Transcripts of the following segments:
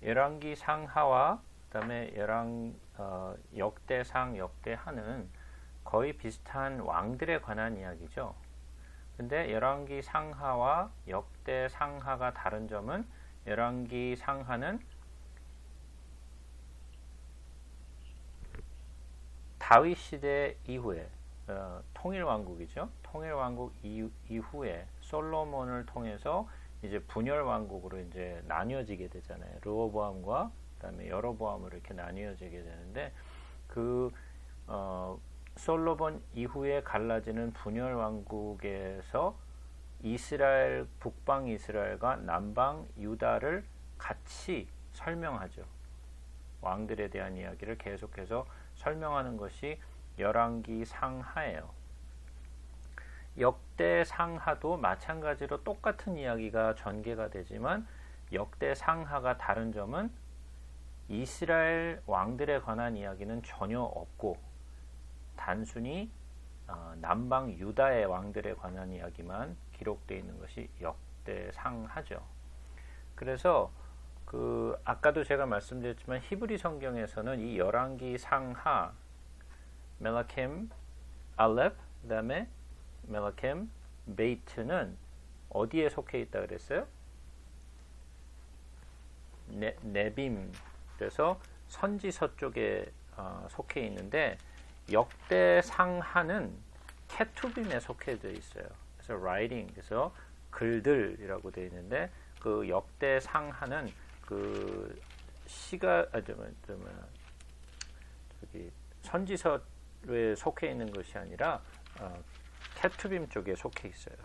열왕기 상하와 그다음에 역대상, 역대하는 거의 비슷한 왕들에 관한 이야기죠. 근데 열왕기 상하와 역대 상하가 다른 점은 열왕기 상하는 다윗 시대 이후에 통일왕국이죠. 통일왕국 이후에 솔로몬을 통해서 이제 분열왕국으로 이제 나뉘어지게 되잖아요. 르호보암과 그다음에 여로보암으로 이렇게 나뉘어지게 되는데 솔로몬 이후에 갈라지는 분열왕국에서 이스라엘, 북방 이스라엘과 남방 유다를 같이 설명하죠. 왕들에 대한 이야기를 계속해서 설명하는 것이 열왕기 상하예요. 역대 상하도 마찬가지로 똑같은 이야기가 전개가 되지만 역대 상하가 다른 점은 이스라엘 왕들에 관한 이야기는 전혀 없고 단순히 남방 유다의 왕들에 관한 이야기만 기록되어 있는 것이 역대 상하죠. 그래서 아까도 제가 말씀드렸지만 히브리 성경에서는 이 열왕기 상하 멜라켐 알렙 그다음에 멜라켐 베이트는 어디에 속해 있다 그랬어요? 네빔 그래서 선지서 쪽에 속해 있는데 역대 상하는 케투빔에 속해 되어 있어요. 그래서 writing 그래서 글들이라고 되어 있는데 그 역대 상하는 그 선지서에 속해 있는 것이 아니라 케투빔 쪽에 속해 있어요.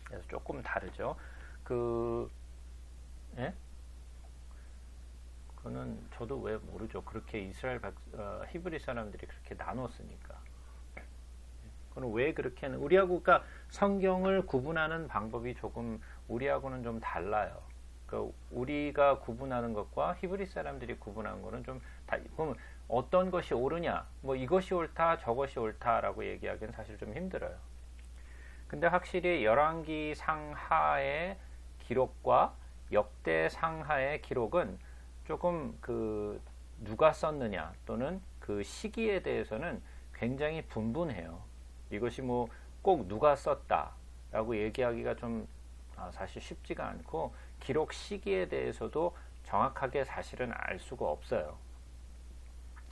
그래서 조금 다르죠. 그거는 저도 왜 모르죠. 그렇게 이스라엘 히브리 사람들이 그렇게 나눴으니까. 그럼 왜 그렇게 하는? 우리하고 그러니까 성경을 구분하는 방법이 조금 우리하고는 좀 달라요. 그러니까 우리가 구분하는 것과 히브리 사람들이 구분하는 거는 좀 그럼 어떤 것이 옳으냐? 뭐 이것이 옳다, 저것이 옳다라고 얘기하기는 사실 좀 힘들어요. 근데 확실히 열왕기 상하의 기록과 역대 상하의 기록은 조금 누가 썼느냐 또는 그 시기에 대해서는 굉장히 분분해요. 이것이 뭐 꼭 누가 썼다라고 얘기하기가 좀 사실 쉽지가 않고 기록 시기에 대해서도 정확하게 사실은 알 수가 없어요.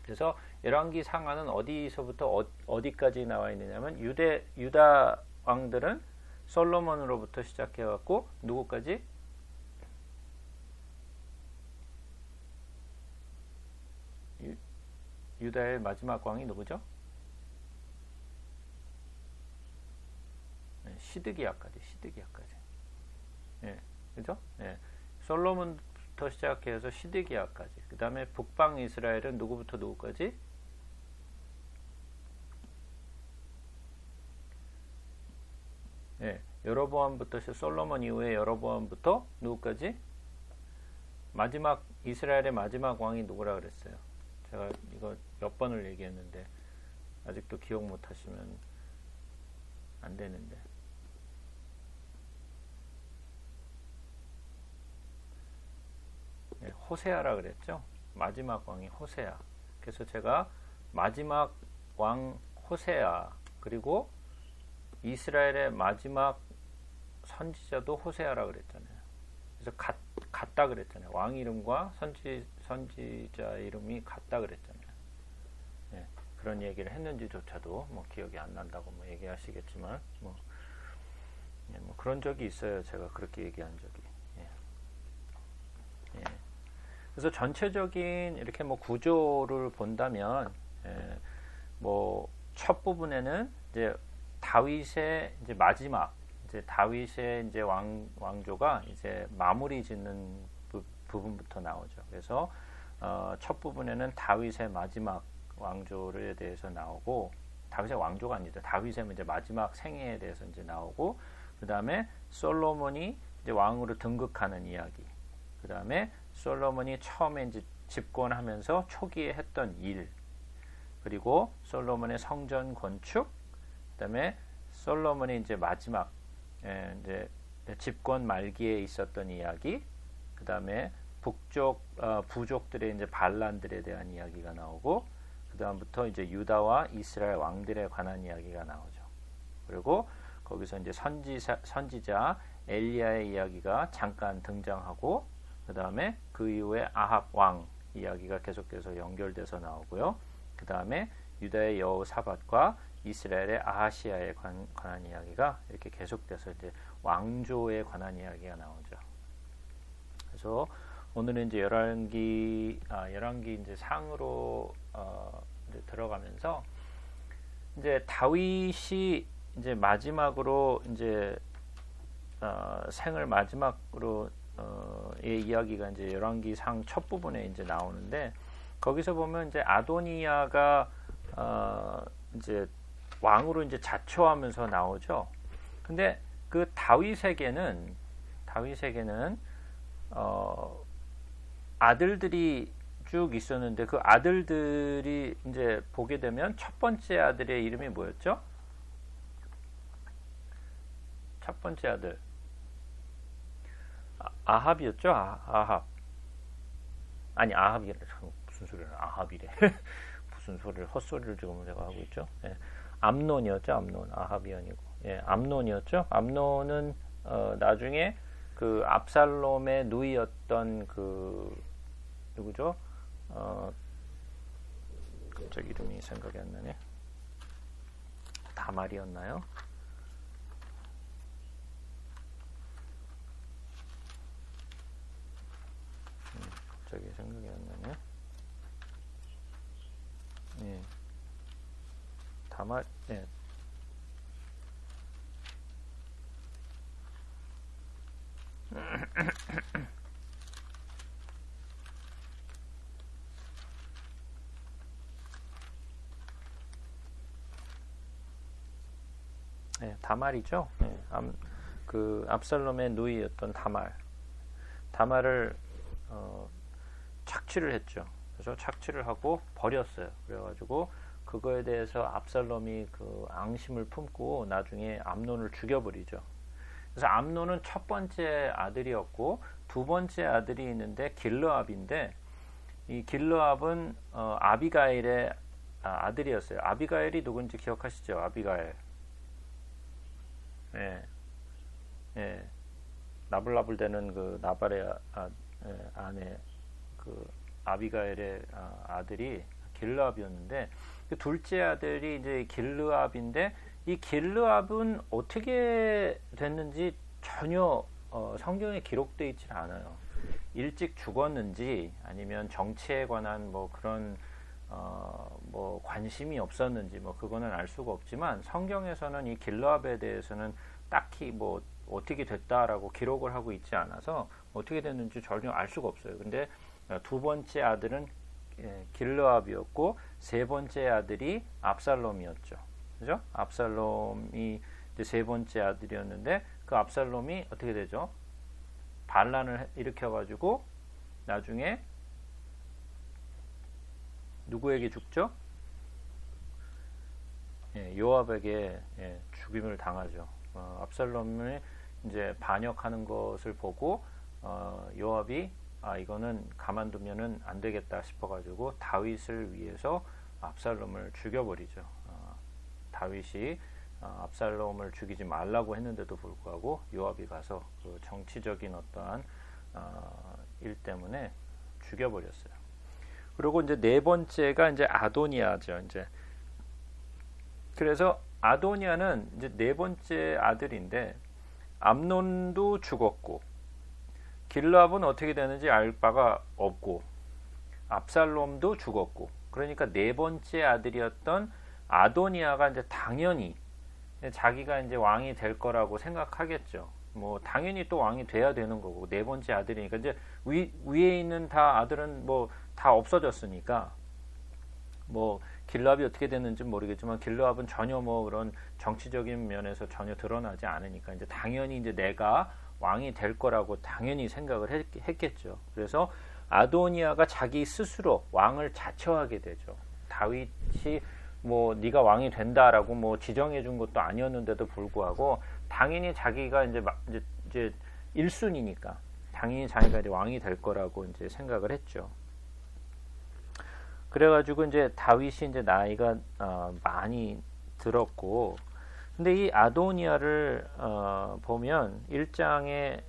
그래서 열왕기 상하는 어디서부터 어디까지 나와 있느냐면 유다 왕들은 솔로몬으로부터 시작해 갖고 누구까지? 유다의 마지막 왕이 누구죠? 시드기야까지. 예, 그죠? 예. 솔로몬부터 시작해서 시드기야까지. 그 다음에 북방 이스라엘은 누구부터 누구까지? 예, 여로보암부터 솔로몬 이후에 여로보암부터 누구까지? 마지막 이스라엘의 마지막 왕이 누구라 그랬어요? 제가 이거 몇 번을 얘기했는데 아직도 기억 못 하시면 안 되는데. 네, 호세아라 그랬죠? 마지막 왕이 호세아. 그래서 제가 마지막 왕 호세아 그리고 이스라엘의 마지막 선지자도 호세아라 그랬잖아요. 그래서 같다 그랬잖아요. 왕 이름과 선지자 이름이 같다 그랬잖아요. 네, 그런 얘기를 했는지조차도 뭐 기억이 안 난다고 뭐 얘기하시겠지만 뭐 그런 적이 있어요. 제가 그렇게 얘기한 적이. 예. 그래서 전체적인 이렇게 뭐 구조를 본다면 뭐 첫 부분에는 이제 다윗의 이제 마지막 이제 다윗의 이제 왕조가 이제 마무리 짓는 부분부터 나오죠. 그래서 첫 부분에는 다윗의 마지막 왕조에 대해서 나오고 다윗의 왕조가 아니다. 다윗의 이제 마지막 생애에 대해서 이제 나오고 그 다음에 솔로몬이 이제 왕으로 등극하는 이야기. 그 다음에 솔로몬이 처음에 이제 집권하면서 초기에 했던 일. 그리고 솔로몬의 성전 건축. 그 다음에 솔로몬이 이제 마지막 이제 집권 말기에 있었던 이야기. 그 다음에 북쪽 부족들의 이제 반란들에 대한 이야기가 나오고 그 다음부터 이제 유다와 이스라엘 왕들에 관한 이야기가 나오죠. 그리고 거기서 이제 선지자 엘리야의 이야기가 잠깐 등장하고 그 다음에 그 이후에 아합 왕 이야기가 계속해서 연결돼서 나오고요. 그 다음에 유다의 여호사밧과 이스라엘의 아하시아에 관한 이야기가 이렇게 계속돼서 이제 왕조에 관한 이야기가 나오죠. 그래서 오늘은 이제 열왕기 이제 상으로 이제 들어가면서 이제 다윗이 이제 마지막으로 이제 생을 마지막으로 의 이야기가 이제 열왕기 상 첫 부분에 이제 나오는데 거기서 보면 이제 아도니아가 이제 왕으로 이제 자초하면서 나오죠. 근데 그 다윗에게는 아들들이 쭉 있었는데 그 아들들이 이제 보게 되면 첫 번째 아들의 이름이 뭐였죠? 첫 번째 아들 아합이었죠. 아합 아니 아합이래. 무슨 소리를 아합이래. 무슨 소리를 헛소리를 지금 제가 하고 있죠. 예. 암논이었죠. 암논 아합이 아니고 예, 암논이었죠. 암논은 나중에 그 압살롬의 누이였던 그 누구죠? 갑자기 이름이 생각이 안 나네. 다말이었나요? 갑자기 생각이 안 나네. 예. 다말, 예. 네, 다말이죠. 네, 그 압살롬의 누이였던 다말을 착취를 했죠. 그래서 착취를 하고 버렸어요. 그래가지고 그거에 대해서 압살롬이 그 앙심을 품고 나중에 암논을 죽여버리죠. 그래서 암논은 첫 번째 아들이었고 두 번째 아들이 있는데 길르압인데 이 길르압은 아비가일의 아들이었어요. 아비가일이 누군지 기억하시죠? 아비가일. 예, 예, 나불나불대는 그 나발의 아내 그 아비가일의 아들이 길르압이었는데 그 둘째 아들이 이제 길르압인데 이 길르압은 어떻게 됐는지 전혀 성경에 기록되어 있지 않아요. 일찍 죽었는지 아니면 정치에 관한 뭐 그런 뭐 관심이 없었는지 뭐 그거는 알 수가 없지만 성경에서는 이 길르압에 대해서는 딱히 뭐 어떻게 됐다라고 기록을 하고 있지 않아서 어떻게 됐는지 전혀 알 수가 없어요. 근데 두 번째 아들은 길르압이었고 세 번째 아들이 압살롬이었죠. 그죠? 압살롬이 이제 세 번째 아들이었는데 그 압살롬이 어떻게 되죠? 반란을 일으켜가지고 나중에 누구에게 죽죠? 예, 요압에게 죽임을 당하죠. 압살롬이 이제 반역하는 것을 보고 요압이 이거는 가만두면은 안 되겠다 싶어가지고 다윗을 위해서 압살롬을 죽여버리죠. 다윗이 압살롬을 죽이지 말라고 했는데도 불구하고 요압이 가서 그 정치적인 어떠한 일 때문에 죽여버렸어요. 그리고 이제 네 번째가 이제 아도니아죠. 이제 그래서 아도니아는 이제 네 번째 아들인데 암논도 죽었고 길르압은 어떻게 되는지 알 바가 없고 압살롬도 죽었고 그러니까 네 번째 아들이었던 아도니아가 이제 당연히 자기가 이제 왕이 될 거라고 생각하겠죠. 뭐 당연히 또 왕이 돼야 되는 거고 네 번째 아들이니까 이제 위에 있는 다 아들은 뭐 다 없어졌으니까 뭐 길르압이 어떻게 됐는지 모르겠지만 길르압은 전혀 뭐 그런 정치적인 면에서 전혀 드러나지 않으니까 이제 당연히 이제 내가 왕이 될 거라고 당연히 생각을 했겠죠. 그래서 아도니아가 자기 스스로 왕을 자처하게 되죠. 다윗이 뭐 네가 왕이 된다라고 뭐 지정해 준 것도 아니었는데도 불구하고 당연히 자기가 이제 1순위니까 당연히 자기가 이제 왕이 될 거라고 이제 생각을 했죠. 그래가지고 이제 다윗이 이제 나이가 많이 들었고, 근데 이 아도니아를 보면 1장의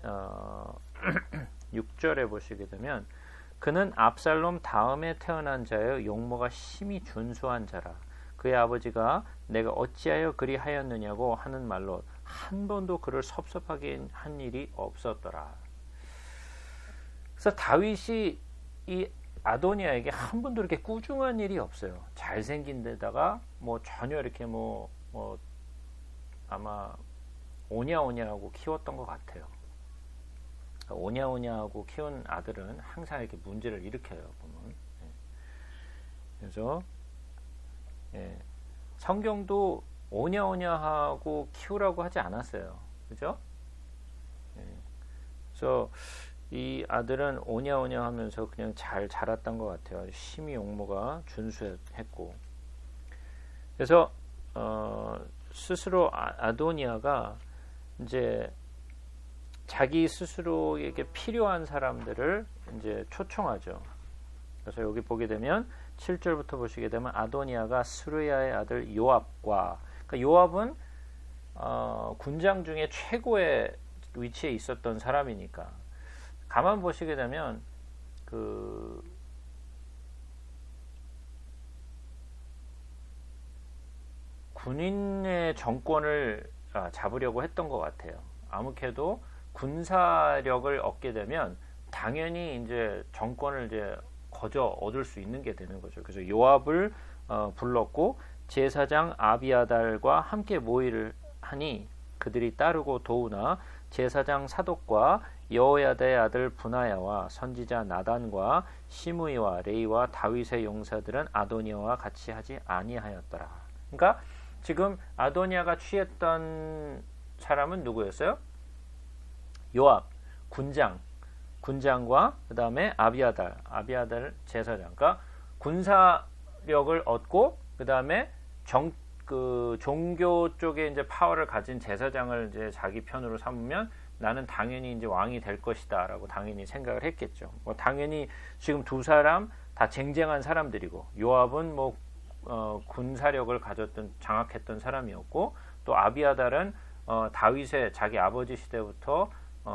6절에 보시게 되면 그는 압살롬 다음에 태어난 자여 용모가 심히 준수한 자라. 그의 아버지가 내가 어찌하여 그리하였느냐고 하는 말로 한 번도 그를 섭섭하게 한 일이 없었더라. 그래서 다윗이 이 아도니아에게 한 번도 이렇게 꾸중한 일이 없어요. 잘생긴 데다가 뭐 전혀 이렇게 뭐 아마 오냐오냐하고 키웠던 것 같아요. 오냐오냐하고 키운 아들은 항상 이렇게 문제를 일으켜요, 보면. 그래서 성경도 오냐오냐하고 키우라고 하지 않았어요. 그죠? 그래서 이 아들은 오냐오냐 하면서 그냥 잘 자랐던 것 같아요. 심히 용모가 준수했고. 그래서 스스로 아도니아가 이제 자기 스스로에게 필요한 사람들을 이제 초청하죠. 그래서 여기 보게 되면 7절부터 보시게 되면 아도니아가 스루야의 아들 요압과, 그러니까 요압은 군장 중에 최고의 위치에 있었던 사람이니까 가만 보시게 되면 그 군인의 정권을 잡으려고 했던 것 같아요. 아무래도 군사력을 얻게 되면 당연히 이제 정권을 이제 거저 얻을 수 있는 게 되는 거죠. 그래서 요압을 불렀고 제사장 아비아달과 함께 모의를 하니 그들이 따르고 도우나 제사장 사독과 여호야다의 아들 분하야와 선지자 나단과 시므이와 레이와 다윗의 용사들은 아도니아와 같이 하지 아니하였더라. 그러니까 지금 아도니아가 취했던 사람은 누구였어요? 요압, 군장과 그 다음에 아비아달 제사장. 그러니까 군사력을 얻고 그 다음에 종교 쪽에 이제 파워를 가진 제사장을 이제 자기 편으로 삼으면 나는 당연히 이제 왕이 될 것이다라고 당연히 생각을 했겠죠. 뭐 당연히 지금 두 사람 다 쟁쟁한 사람들이고 요압은 뭐 군사력을 가졌던 장악했던 사람이었고 또 아비아달은 다윗의 자기 아버지 시대부터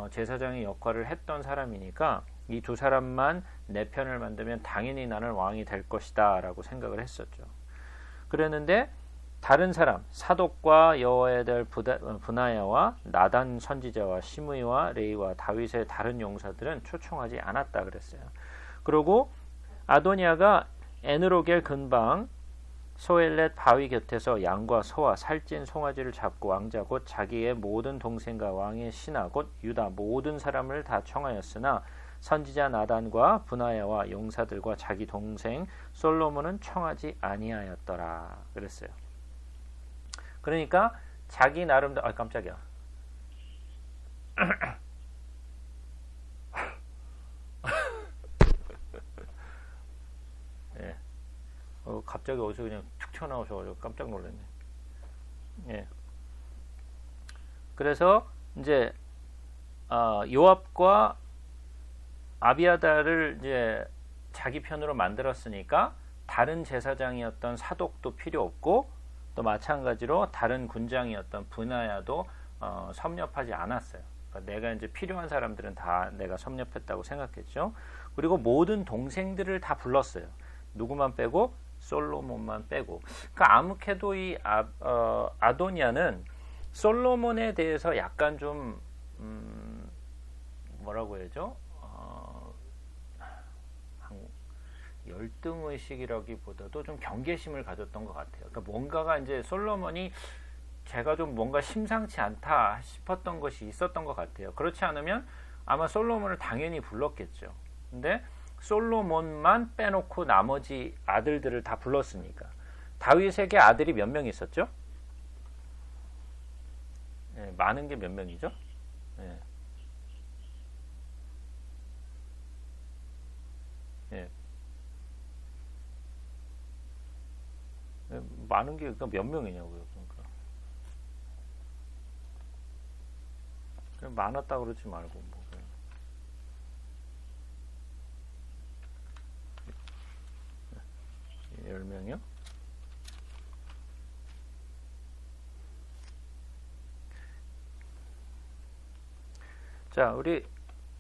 제사장의 역할을 했던 사람이니까 이 두 사람만 내 편을 만들면 당연히 나는 왕이 될 것이다 라고 생각을 했었죠. 그랬는데 다른 사람 사독과 여호와의 아들 분하야와 나단 선지자와 시므이와 레이와 다윗의 다른 용사들은 초청하지 않았다 그랬어요. 그리고 아도니아가 에느로겔 근방 소엘렛 바위 곁에서 양과 소와 살찐 송아지를 잡고 왕자 곧 자기의 모든 동생과 왕의 신하 곧 유다 모든 사람을 다 청하였으나 선지자 나단과 분하야와 용사들과 자기 동생 솔로몬은 청하지 아니하였더라 그랬어요. 그러니까 자기 나름대로 깜짝이야. 예. 갑자기 어디서 그냥 툭 튀어나오셔가지고 깜짝 놀랐네. 예. 그래서 이제 요압과 아비아달을 이제 자기 편으로 만들었으니까 다른 제사장이었던 사독도 필요 없고 또 마찬가지로 다른 군장이었던 분하야도 섭렵하지 않았어요. 그러니까 내가 이제 필요한 사람들은 다 내가 섭렵했다고 생각했죠. 그리고 모든 동생들을 다 불렀어요. 누구만 빼고 솔로몬만 빼고. 그러니까 아무래도 이 아도니아는 솔로몬에 대해서 약간 좀 뭐라고 해야죠? 열등의식이라기보다도 좀 경계심을 가졌던 것 같아요. 그러니까 뭔가가 이제 솔로몬이 제가 좀 뭔가 심상치 않다 싶었던 것이 있었던 것 같아요. 그렇지 않으면 아마 솔로몬을 당연히 불렀겠죠. 근데 솔로몬만 빼놓고 나머지 아들들을 다 불렀으니까. 다윗에게 아들이 몇 명 있었죠? 예, 많은 게 몇 명이죠? 예. 예. 많은 게 그러니까 몇 명이냐고요. 그러니까 많았다 그러지 말고 뭐. 명이요? 자, 우리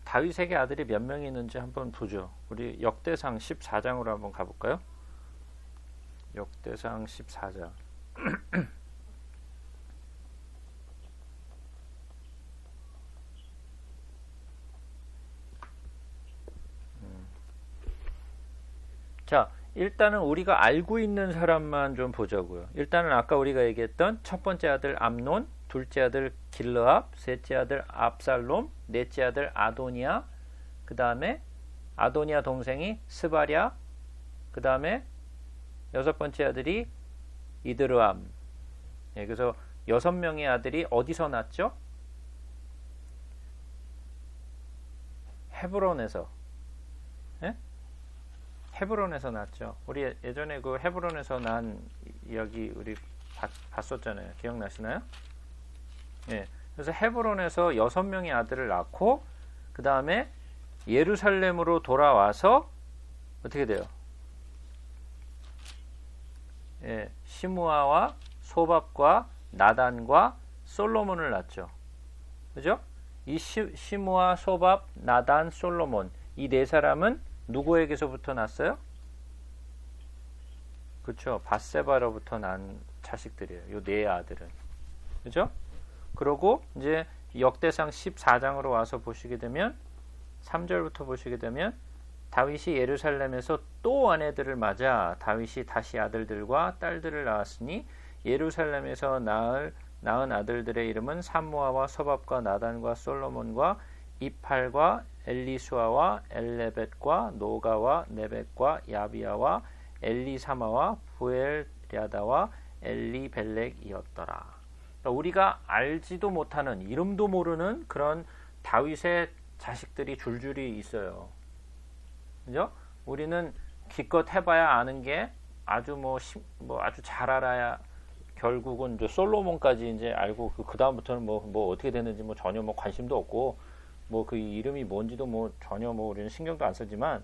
다윗에게 아들이 몇 명이 있는지 한번 보죠. 우리 역대상 14장으로 한번 가볼까요? 역대상 14장. 자, 일단은 우리가 알고 있는 사람만 좀 보자고요. 일단은 아까 우리가 얘기했던 첫 번째 아들 암논, 둘째 아들 길르압, 셋째 아들 압살롬, 넷째 아들 아도니아, 그 다음에 아도니아 동생이 스바랴, 그 다음에 여섯 번째 아들이 이드르암. 예, 그래서 6명의 아들이 어디서 났죠? 헤브론에서. 예? 헤브론에서 났죠. 우리 예전에 그 헤브론에서 난 이야기 우리 봤었잖아요. 기억나시나요? 예. 그래서 헤브론에서 6명의 아들을 낳고 그 다음에 예루살렘으로 돌아와서 어떻게 돼요? 예, 시므아와 소밥과 나단과 솔로몬을 낳죠. 그죠? 이 시므아, 소밥, 나단, 솔로몬 이 네 사람은 누구에게서부터 났어요? 그렇죠. 밧세바로부터 난 자식들이에요. 요 네 아들은. 그죠? 그러고 이제 역대상 14장으로 와서 보시게 되면 3절부터 보시게 되면 다윗이 예루살렘에서 또 아내들을 맞아 다윗이 다시 아들들과 딸들을 낳았으니 예루살렘에서 낳은 아들들의 이름은 삼무아와 소밥과 나단과 솔로몬과 이팔과 엘리수아와 엘레벳과 노가와 네벳과 야비야와 엘리사마와 부엘랴다와 엘리벨렉이었더라. 그러니까 우리가 알지도 못하는 이름도 모르는 그런 다윗의 자식들이 줄줄이 있어요. 그죠? 우리는 기껏 해봐야 아는 게 아주 아주 잘 알아야 결국은 이제 솔로몬까지 이제 알고 그 다음부터는 뭐 어떻게 되는지 전혀 관심도 없고 그 이름이 뭔지도 전혀 우리는 신경도 안 쓰지만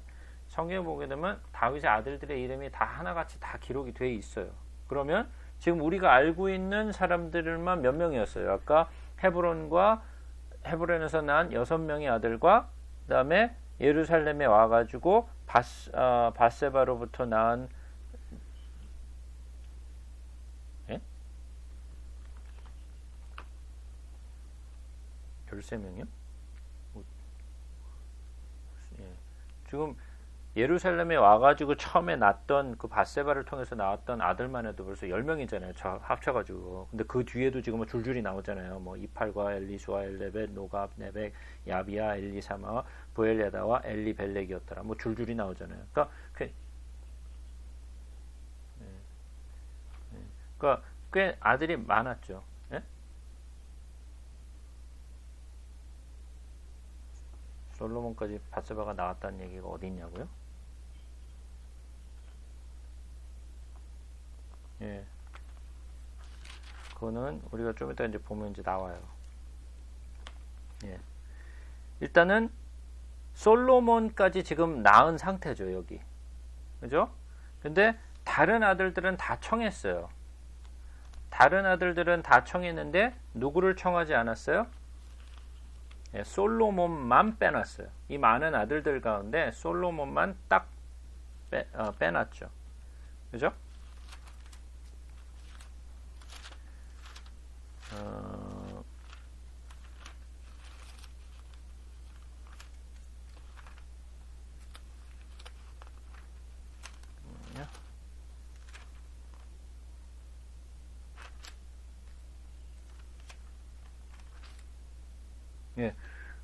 성경에 보게 되면 다윗의 아들들의 이름이 다 하나같이 다 기록이 돼 있어요. 그러면 지금 우리가 알고 있는 사람들만 몇 명이었어요? 아까 헤브론에서 난 6명의 아들과 그 다음에 예루살렘에 와가지고 밧세바로부터 낳은 13명이요? 예. 지금 예루살렘에 와가지고 처음에 낳았던 그 밧세바를 통해서 나왔던 아들만 해도 벌써 10명이잖아요. 합쳐가지고. 근데 그 뒤에도 지금 줄줄이 나오잖아요. 이팔과 엘리수아, 엘레벳, 노갑, 네벡, 야비야, 엘리사마, 부엘랴다와 엘리벨렉이었더라. 줄줄이 나오잖아요. 그러니까 꽤 아들이 많았죠. 예? 솔로몬까지 밧세바가 나왔다는 얘기가 어디 있냐고요? 예. 그거는 우리가 좀 이따 이제 보면 이제 나와요. 예. 일단은 솔로몬까지 지금 낳은 상태죠, 여기. 그죠? 근데 다른 아들들은 다 청했어요. 다른 아들들은 다 청했는데 누구를 청하지 않았어요? 예, 솔로몬만 빼놨어요. 이 많은 아들들 가운데 솔로몬만 딱 빼놨죠. 그죠? 예.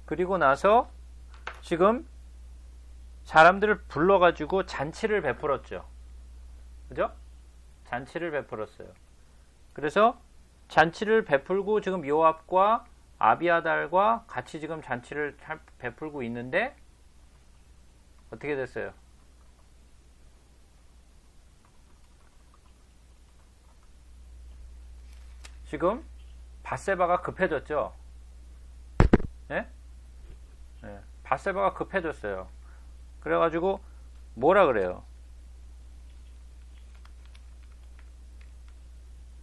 그리고 나서 지금 사람들을 불러가지고 잔치를 베풀었죠. 그죠? 잔치를 베풀었어요. 그래서 잔치를 베풀고 지금 요압과 아비아달과 같이 지금 잔치를 베풀고 있는데 어떻게 됐어요? 지금 밧세바가 급해졌죠. 예? 예. 밧세바가 급해졌어요. 그래가지고 뭐라 그래요?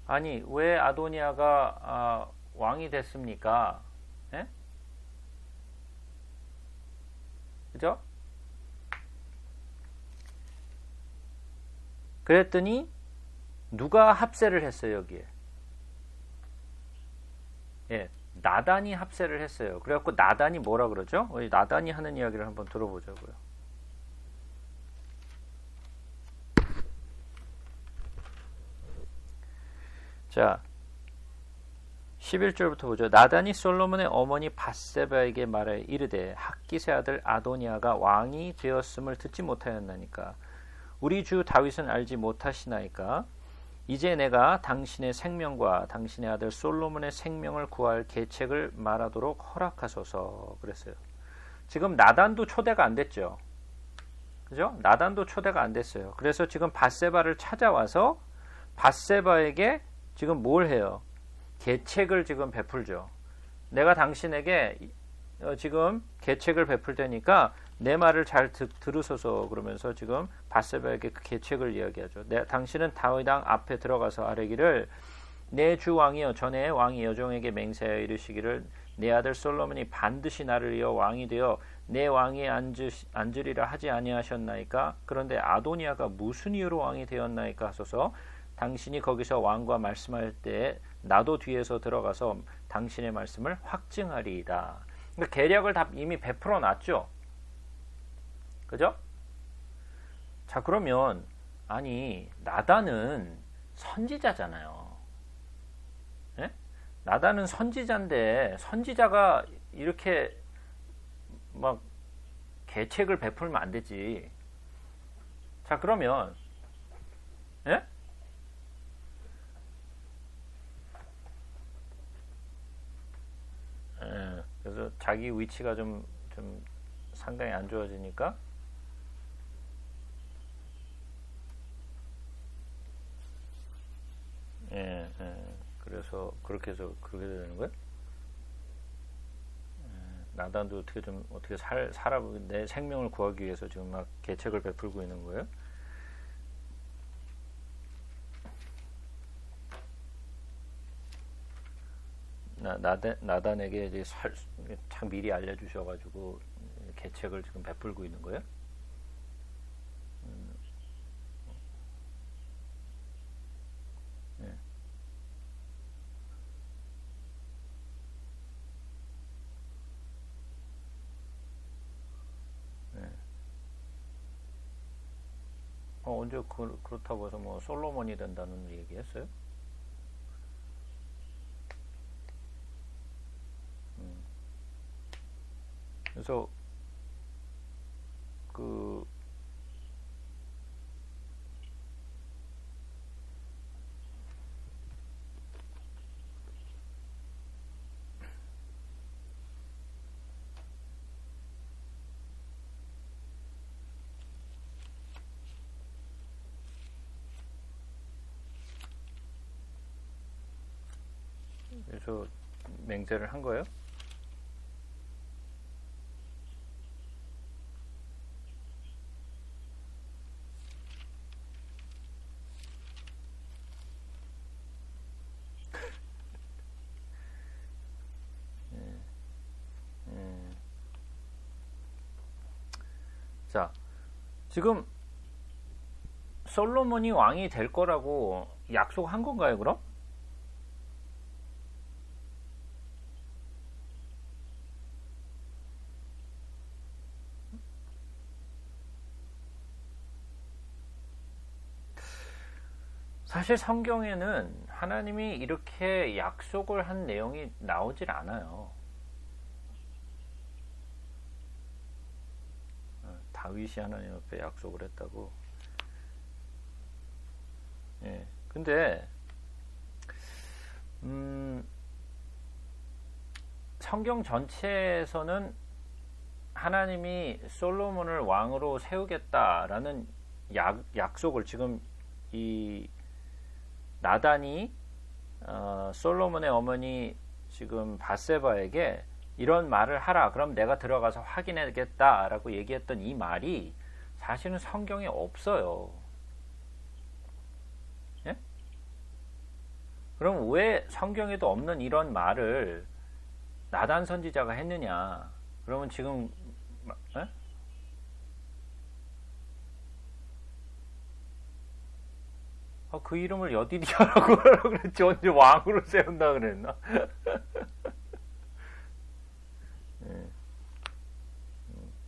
아니 왜 아도니아가 왕이 됐습니까? 예? 그죠? 그랬더니 누가 합세를 했어요 여기에? 예, 나단이 합세를 했어요. 그래갖고 나단이 뭐라 그러죠? 나단이 하는 이야기를 한번 들어보자고요. 자, 11절부터 보죠. 나단이 솔로몬의 어머니 밧세바에게 말하여 이르되 학기세 아들 아도니아가 왕이 되었음을 듣지 못하였나니까 우리 주 다윗은 알지 못하시나이까 이제 내가 당신의 생명과 당신의 아들 솔로몬의 생명을 구할 계책을 말하도록 허락하소서 그랬어요. 지금 나단도 초대가 안 됐죠. 그죠? 나단도 초대가 안 됐어요. 그래서 지금 밧세바를 찾아와서 밧세바에게 지금 뭘 해요? 계책을 지금 베풀죠. 내가 당신에게 지금 계책을 베풀 테니까 내 말을 잘 들으소서 그러면서 지금 밧세바에게 그 계책을 이야기하죠. 당신은 다윗 왕 앞에 들어가서 아뢰기를 내 주 왕이여 전에 왕이 여종에게 맹세하여 이르시기를 내 아들 솔로몬이 반드시 나를 이어 왕이 되어 내 왕위에 앉으리라 하지 아니하셨나이까 그런데 아도니아가 무슨 이유로 왕이 되었나이까 하소서 당신이 거기서 왕과 말씀할 때 나도 뒤에서 들어가서 당신의 말씀을 확증하리이다. 그러니까 계략을 다 이미 베풀어 놨죠. 그죠? 자 그러면 아니 나단은 선지자잖아요. 예? 나단은 선지자인데 선지자가 이렇게 막 계책을 베풀면 안 되지. 자 그러면 예? 그래서 자기 위치가 좀 상당히 안 좋아지니까 그래서 그렇게 해서 그렇게 되는 거예요. 나단도 어떻게 살아 내 생명을 구하기 위해서 지금 막 계책을 베풀고 있는 거예요. 나단에게 이제 참 미리 알려주셔가지고 계책을 지금 베풀고 있는 거예요. 네. 네. 언제 그렇다고 해서 뭐 솔로몬이 된다는 얘기했어요? 그래서 그래서 맹세를 한 거예요. 자, 지금 솔로몬이 왕이 될 거라고 약속한 건가요, 그럼? 사실 성경에는 하나님이 이렇게 약속을 한 내용이 나오질 않아요. 다윗이 하나님 앞에 약속을 했다고. 예. 근데 성경 전체에서는 하나님이 솔로몬을 왕으로 세우겠다라는 약속을 지금 이 나단이 솔로몬의 어머니 지금 밧세바에게 이런 말을 하라. 그럼 내가 들어가서 확인하겠다라고 얘기했던 이 말이 사실은 성경에 없어요. 예? 그럼 왜 성경에도 없는 이런 말을 나단 선지자가 했느냐? 그러면 지금 에? 그 이름을 여디디아라고 하라고 그랬지. 언제 왕으로 세운다 그랬나?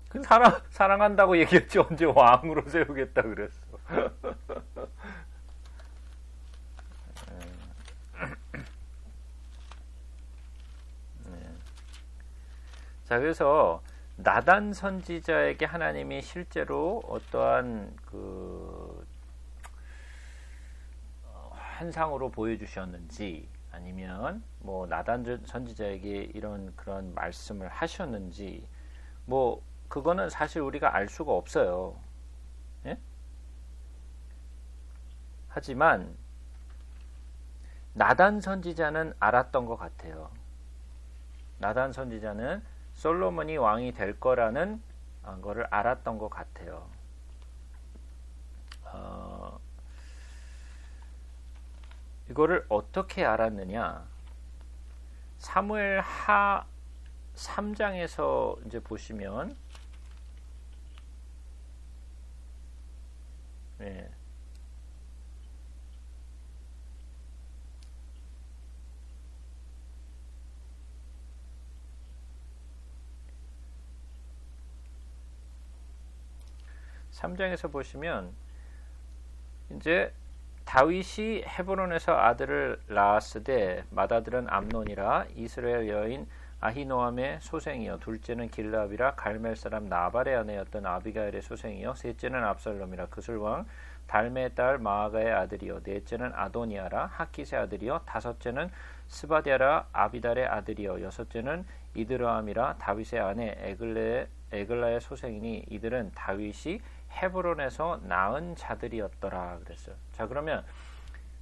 그 사랑한다고 얘기했지. 언제 왕으로 세우겠다 그랬어. 자, 그래서 나단 선지자에게 하나님이 실제로 어떠한 그 환상으로 보여주셨는지, 아니면 뭐 나단 선지자에게 이런 그런 말씀을 하셨는지, 뭐 그거는 사실 우리가 알 수가 없어요. 예? 하지만 나단 선지자는 알았던 것 같아요. 나단 선지자는 솔로몬이 왕이 될 거라는 거를 알았던 것 같아요. 이거를 어떻게 알았느냐? 사무엘 하 3장에서 이제 보시면, 네. (3장에서) 보시면 이제 다윗이 헤브론에서 아들을 낳았으되 맏아들은 암논이라 이스라엘 여인 아히노암의 소생이요 둘째는 길라압이라 갈멜 사람 나발의 아내였던 아비가일의 소생이요 셋째는 압살롬이라 그술왕 달메의 딸 마아가의 아들이요 넷째는 아도니아라 하킷의 아들이요 다섯째는 스바디아라 아비달의 아들이요 여섯째는 이드라함이라 다윗의 아내 에글라의 소생이니 이들은 다윗이 헤브론에서 낳은 자들이었더라 그랬어요. 자, 그러면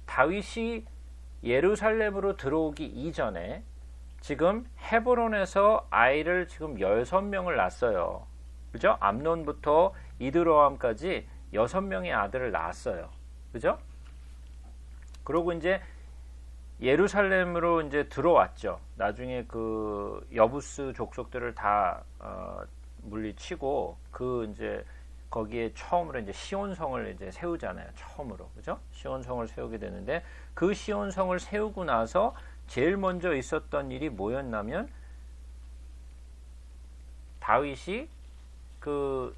다윗이 예루살렘으로 들어오기 이전에 지금 헤브론에서 아이를 지금 6명을 낳았어요. 그죠? 암논부터 이드로암까지 6명의 아들을 낳았어요. 그죠? 그러고 이제 예루살렘으로 이제 들어왔죠. 나중에 그 여부스 족속들을 다 물리치고 그 이제 거기에 처음으로 이제 시온성을 이제 세우잖아요. 처음으로. 그죠? 시온성을 세우게 되는데 그 시온성을 세우고 나서 제일 먼저 있었던 일이 뭐였냐면 다윗이 그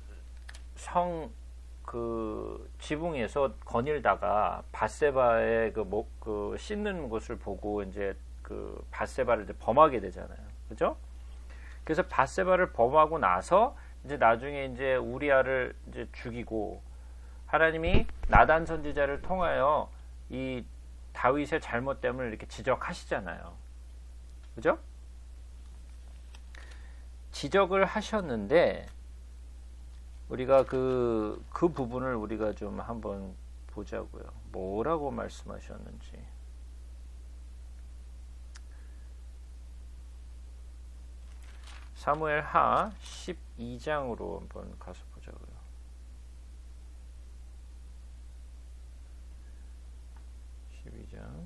지붕에서 거닐다가 밧세바의 그 씻는 곳을 보고 이제 그 밧세바를 이제 범하게 되잖아요. 그죠? 그래서 밧세바를 범하고 나서 이제 나중에 이제 우리아를 이제 죽이고 하나님이 나단 선지자를 통하여 이 다윗의 잘못됨을 이렇게 지적하시잖아요. 그죠? 지적을 하셨는데 우리가 그 부분을 우리가 좀 한번 보자고요. 뭐라고 말씀하셨는지. 사무엘 하 12장으로 한번 가서 보자고요. 12장.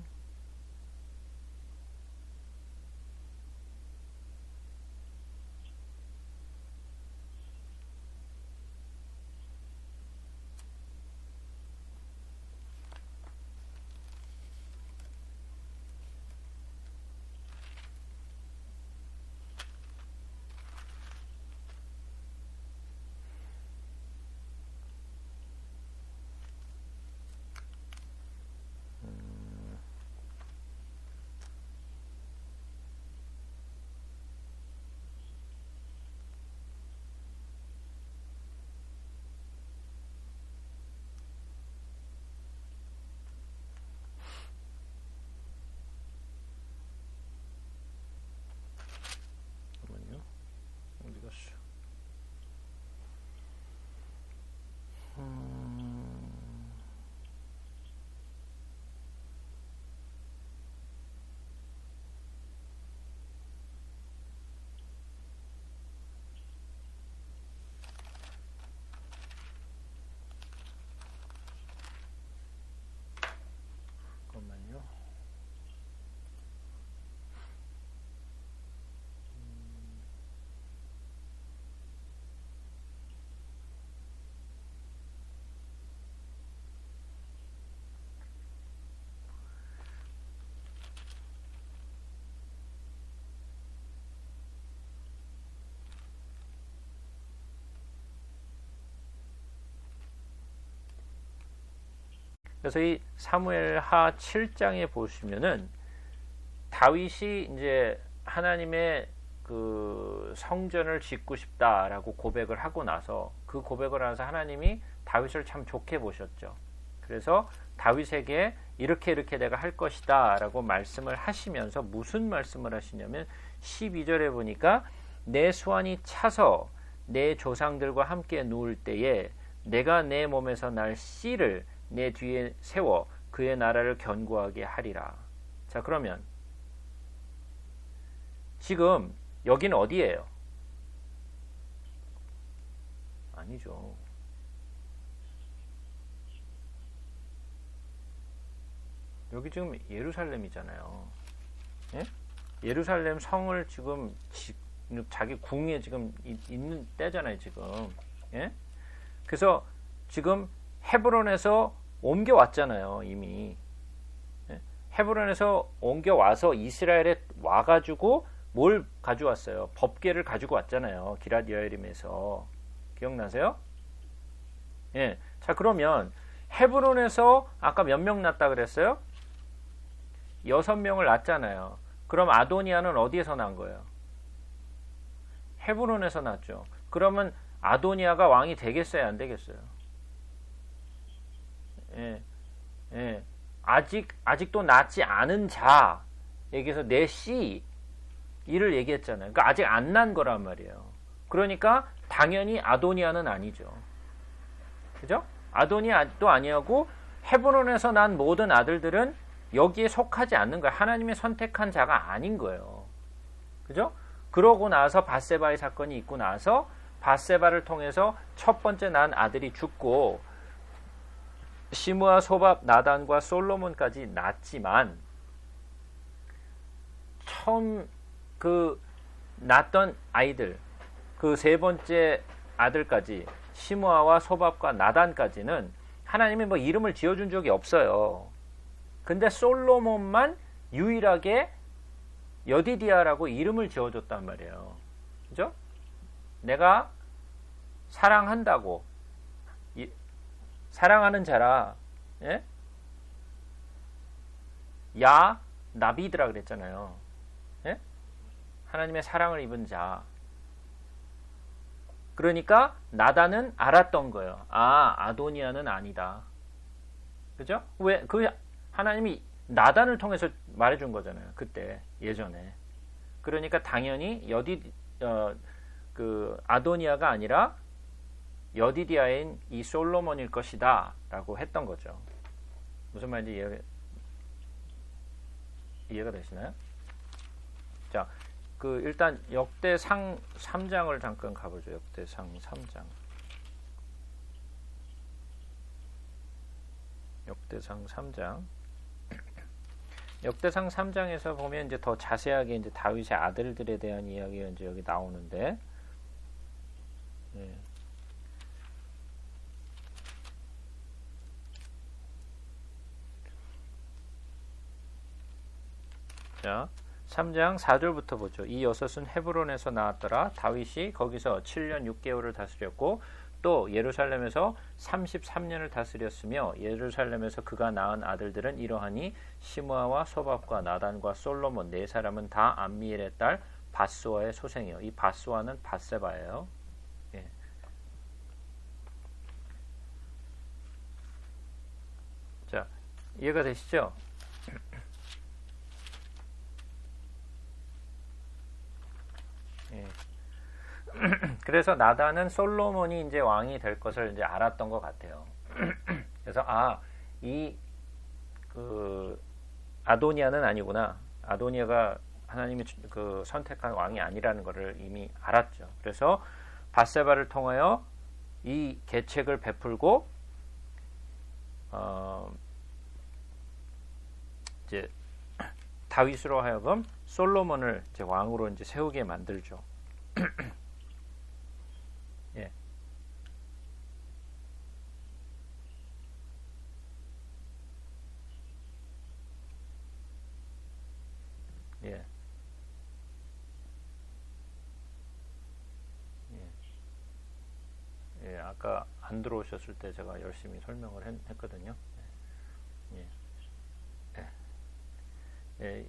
그래서 이 사무엘하 7장에 보시면은 다윗이 이제 하나님의 그 성전을 짓고 싶다라고 고백을 하고 나서 그 고백을 하면서 하나님이 다윗을 참 좋게 보셨죠. 그래서 다윗에게 이렇게 내가 할 것이다 라고 말씀을 하시면서 무슨 말씀을 하시냐면 12절에 보니까 내 수완이 차서 내 조상들과 함께 누울 때에 내가 내 몸에서 날 씨를 내 뒤에 세워 그의 나라를 견고하게 하리라. 자, 그러면 지금 여기는 어디예요? 아니죠. 여기 지금 예루살렘이잖아요. 예? 예루살렘 성을 지금 자기 궁에 지금 있는 때잖아요, 지금. 예? 그래서 지금 헤브론에서 옮겨왔잖아요, 이미. 예? 헤브론에서 옮겨와서 이스라엘에 와가지고 뭘 가져왔어요? 법궤를 가지고 왔잖아요, 기럇 여아림에서. 기억나세요? 예. 자, 그러면 헤브론에서 아까 몇 명 낳았다 그랬어요? 6명을 낳았잖아요. 그럼 아도니아는 어디에서 난 거예요? 헤브론에서 낳았죠. 그러면 아도니아가 왕이 되겠어요, 안 되겠어요? 예. 예. 아직도 낳지 않은 자에게서 내 씨 이를 얘기했잖아요. 그러니까 아직 안 난 거란 말이에요. 그러니까 당연히 아도니아는 아니죠. 그죠? 아도니아도 아니하고 헤브론에서 난 모든 아들들은 여기에 속하지 않는 거예요. 하나님의 선택한 자가 아닌 거예요. 그죠? 그러고 나서 밧세바의 사건이 있고 나서 밧세바를 통해서 첫 번째 난 아들이 죽고 시므아, 소밥, 나단과 솔로몬까지 낳았지만 처음 그 낳았던 아이들 그 세 번째 아들까지 시므아와 소밥과 나단까지는 하나님이 뭐 이름을 지어준 적이 없어요. 근데 솔로몬만 유일하게 여디디아라고 이름을 지어줬단 말이에요. 그죠? 내가 사랑한다고 사랑하는 자라, 예? 야 나비드라 그랬잖아요. 예? 하나님의 사랑을 입은 자. 그러니까 나단은 알았던 거예요. 아, 아도니아는 아니다. 그죠? 왜? 그 하나님이 나단을 통해서 말해준 거잖아요. 그때 예전에. 그러니까 당연히 그 아도니아가 아니라 여디디아인 이 솔로몬일 것이다 라고 했던 거죠. 무슨 말인지 이해가 되시나요? 자, 그 일단 역대상 3장을 잠깐 가보죠. 역대상 3장. 역대상 3장. 역대상 3장에서 보면 이제 더 자세하게 이제 다윗의 아들들에 대한 이야기가 이제 여기 나오는데, 예. 자, 3장 4절부터 보죠. 이 여섯은 헤브론에서 나왔더라. 다윗이 거기서 7년 6개월을 다스렸고 또 예루살렘에서 33년을 다스렸으며 예루살렘에서 그가 낳은 아들들은 이러하니 시므아와 소밥과 나단과 솔로몬 네 사람은 다 암미엘의 딸 밧수아의 소생이요. 이 밧수아는 밧세바예요. 예. 자, 이해가 되시죠? 예. 그래서 나단은 솔로몬이 이제 왕이 될 것을 이제 알았던 것 같아요. 그래서 그 아도니아는 아니구나. 아도니아가 하나님이 그 선택한 왕이 아니라는 것을 이미 알았죠. 그래서 밧세바를 통하여 이 계책을 베풀고 이제 다윗으로 하여금 솔로몬을 이제 왕으로 이제 세우게 만들죠. 예. 예. 예. 아까 안 들어오셨을 때 제가 열심히 설명을 했거든요. 예,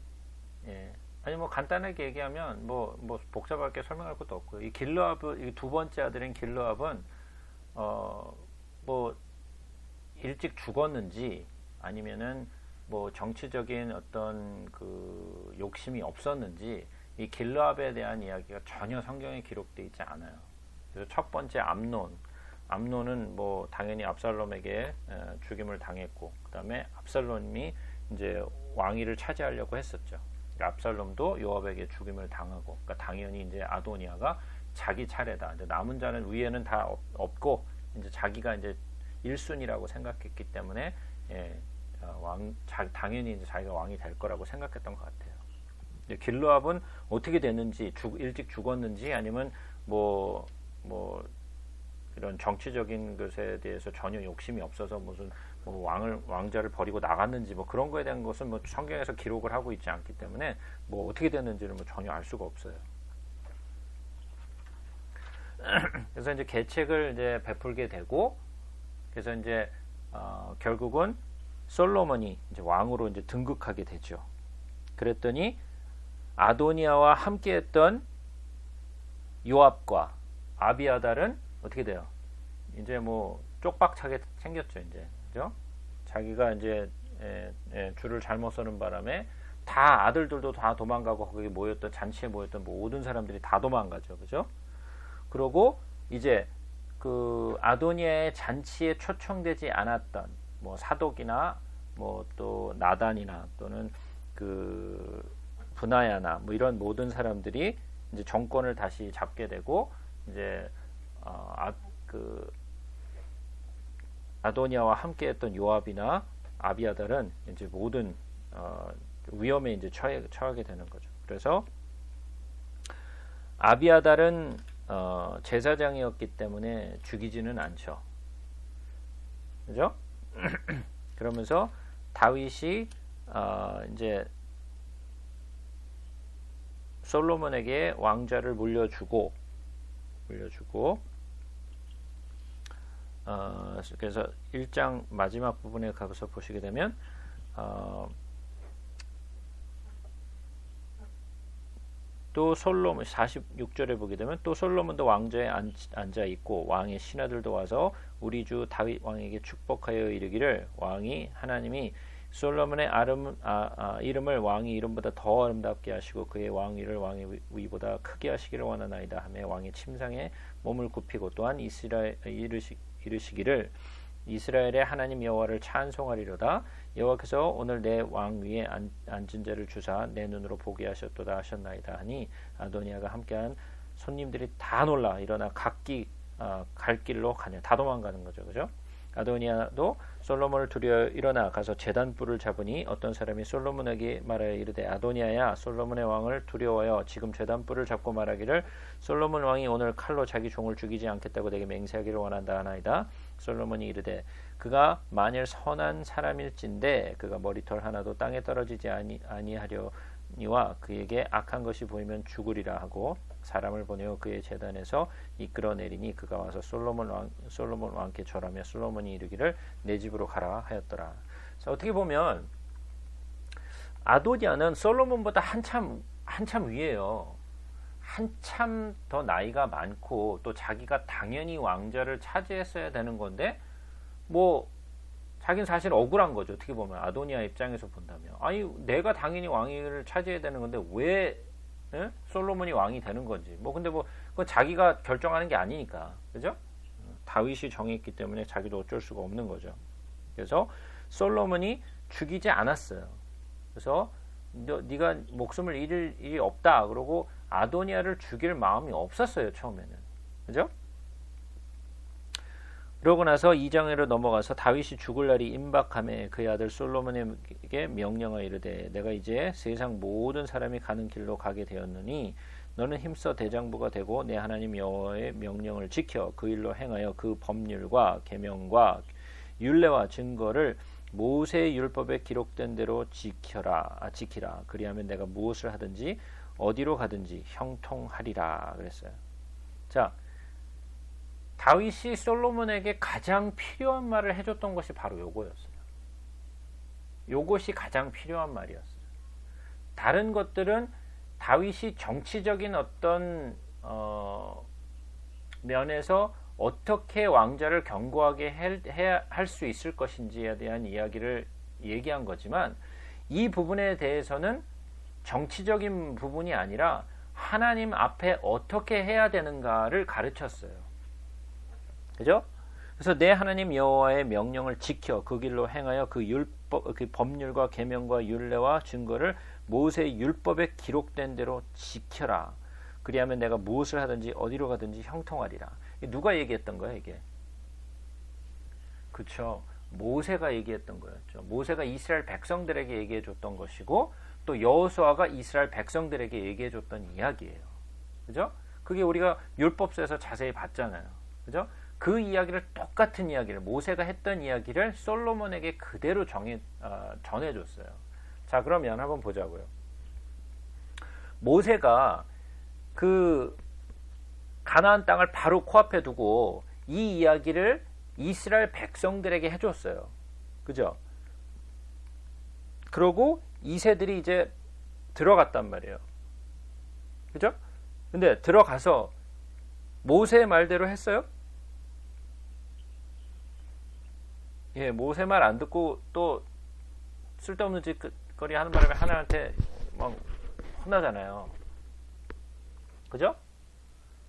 예. 아니 뭐 간단하게 얘기하면 뭐 복잡하게 설명할 것도 없고요. 이 길르압, 이 두 번째 아들인 길르압은 뭐 일찍 죽었는지 아니면은 뭐 정치적인 어떤 그 욕심이 없었는지 이 길르압에 대한 이야기가 전혀 성경에 기록되어 있지 않아요. 그래서 첫 번째 암논은 뭐 당연히 압살롬에게 죽임을 당했고, 그 다음에 압살롬이 이제 왕위를 차지하려고 했었죠. 압살롬도 요압에게 죽임을 당하고, 그러니까 당연히 이제 아도니아가 자기 차례다. 이제 남은 자는 위에는 다 없고 이제 자기가 이제 1순위라고 생각했기 때문에 당연히 이제 자기가 왕이 될 거라고 생각했던 것 같아요. 길르압은 어떻게 됐는지, 일찍 죽었는지 아니면 뭐 이런 정치적인 것에 대해서 전혀 욕심이 없어서 무슨 뭐 왕자를 버리고 나갔는지 뭐 그런 거에 대한 것은 뭐 성경에서 기록을 하고 있지 않기 때문에 뭐 어떻게 됐는지를 뭐 전혀 알 수가 없어요. 그래서 이제 계책을 이제 베풀게 되고, 그래서 이제 결국은 솔로몬이 이제 왕으로 이제 등극하게 되죠. 그랬더니 아도니아와 함께했던 요압과 아비아달은 어떻게 돼요? 이제 뭐 쪽박차게 생겼죠. 이제 그죠? 자기가 이제 줄을 잘못 서는 바람에 다 아들들도 다 도망가고 거기 모였던 잔치에 모였던 모든 사람들이 다 도망가죠. 그죠? 그러고 이제 그 아도니아의 잔치에 초청되지 않았던 뭐 사독이나 뭐 또 나단이나 또는 그 브나야나 뭐 이런 모든 사람들이 이제 정권을 다시 잡게 되고, 이제 아도니아와 함께했던 요압이나 아비아달은 이제 모든 위험에 이제 처하게 되는 거죠. 그래서 아비아달은 제사장이었기 때문에 죽이지는 않죠. 그죠? 그러면서 다윗이 이제 솔로몬에게 왕좌를 물려주고 그래서 1장 마지막 부분에 가서 보시게 되면 또 솔로몬 46절에 보게 되면 또 솔로몬도 왕좌에 앉아 있고 왕의 신하들도 와서 우리 주 다윗 왕에게 축복하여 이르기를, 왕이 하나님이 솔로몬의 이름을 왕의 이름보다 더 아름답게 하시고 그의 왕위를 왕의 위보다 크게 하시기를 원하나이다 하며 왕의 침상에 몸을 굽히고 또한 이르시기를 이스라엘의 하나님 여호와를 찬송하리로다. 여호와께서 오늘 내 왕 위에 앉은 자를 주사 내 눈으로 보게 하셨도다 하셨나이다 하니 아도니아가 함께한 손님들이 다 놀라 일어나 각기 갈 길로 가냐, 다 도망가는 거죠. 그죠? 아도니아도 솔로몬을 두려워 일어나 가서 제단불을 잡으니 어떤 사람이 솔로몬에게 말하여 이르되, 아도니아야, 솔로몬의 왕을 두려워하여 지금 제단불을 잡고 말하기를 솔로몬 왕이 오늘 칼로 자기 종을 죽이지 않겠다고 내게 맹세하기를 원한다 하나이다. 솔로몬이 이르되, 그가 만일 선한 사람일진데 그가 머리털 하나도 땅에 떨어지지 아니하려니와 그에게 악한 것이 보이면 죽으리라 하고 사람을 보내어 그의 제단에서 이끌어내리니 그가 와서 솔로몬 왕께 절하며 솔로몬이 이르기를 내 집으로 가라 하였더라. 자, 어떻게 보면 아도니아는 솔로몬보다 한참 위에요. 한참 더 나이가 많고 또 자기가 당연히 왕좌를 차지했어야 되는 건데 뭐 자기는 사실 억울한 거죠. 어떻게 보면 아도니아 입장에서 본다면, 아니 내가 당연히 왕위를 차지해야 되는 건데 왜 솔로몬이 왕이 되는 건지. 뭐 근데 뭐 그건 자기가 결정하는 게 아니니까, 그죠? 다윗이 정했기 때문에 자기도 어쩔 수가 없는 거죠. 그래서 솔로몬이 죽이지 않았어요. 그래서 네가 목숨을 잃을 일이 없다. 그러고 아도니아를 죽일 마음이 없었어요, 처음에는. 그죠? 그러고 나서 2장으로 넘어가서 다윗이 죽을 날이 임박함에 그의 아들 솔로몬에게 명령하여 이르되, 내가 이제 세상 모든 사람이 가는 길로 가게 되었느니 너는 힘써 대장부가 되고 내 하나님 여호와의 명령을 지켜 그 일로 행하여 그 법률과 계명과 율례와 증거를 모세의 율법에 기록된 대로 지키라. 그리하면 내가 무엇을 하든지 어디로 가든지 형통하리라 그랬어요. 자, 다윗이 솔로몬에게 가장 필요한 말을 해줬던 것이 바로 요거였어요. 요것이 가장 필요한 말이었어요. 다른 것들은 다윗이 정치적인 어떤 면에서 어떻게 왕자를 견고하게 할 수 있을 것인지에 대한 이야기를 얘기한 거지만 이 부분에 대해서는 정치적인 부분이 아니라 하나님 앞에 어떻게 해야 되는가를 가르쳤어요. 그죠? 그래서 내 하나님 여호와의 명령을 지켜 그 길로 행하여 그 율법, 그 법률과 계명과 율례와 증거를 모세의 율법에 기록된 대로 지켜라. 그리하면 내가 무엇을 하든지 어디로 가든지 형통하리라. 누가 얘기했던 거야 이게? 그렇죠. 모세가 얘기했던 거였죠. 모세가 이스라엘 백성들에게 얘기해 줬던 것이고 또 여호수아가 이스라엘 백성들에게 얘기해 줬던 이야기예요. 그죠? 그게 우리가 율법서에서 자세히 봤잖아요. 그죠? 그 이야기를 똑같은 이야기를 모세가 했던 이야기를 솔로몬에게 그대로 전해줬어요. 자, 그러면 한번 보자고요. 모세가 그 가나안 땅을 바로 코앞에 두고 이 이야기를 이스라엘 백성들에게 해줬어요. 그죠? 그러고 이세들이 이제 들어갔단 말이에요. 그죠? 근데 들어가서 모세의 말대로 했어요? 예, 모세 말 안 듣고 또 쓸데없는 짓거리 하는 바람에 하나님한테 막 혼나잖아요. 그죠?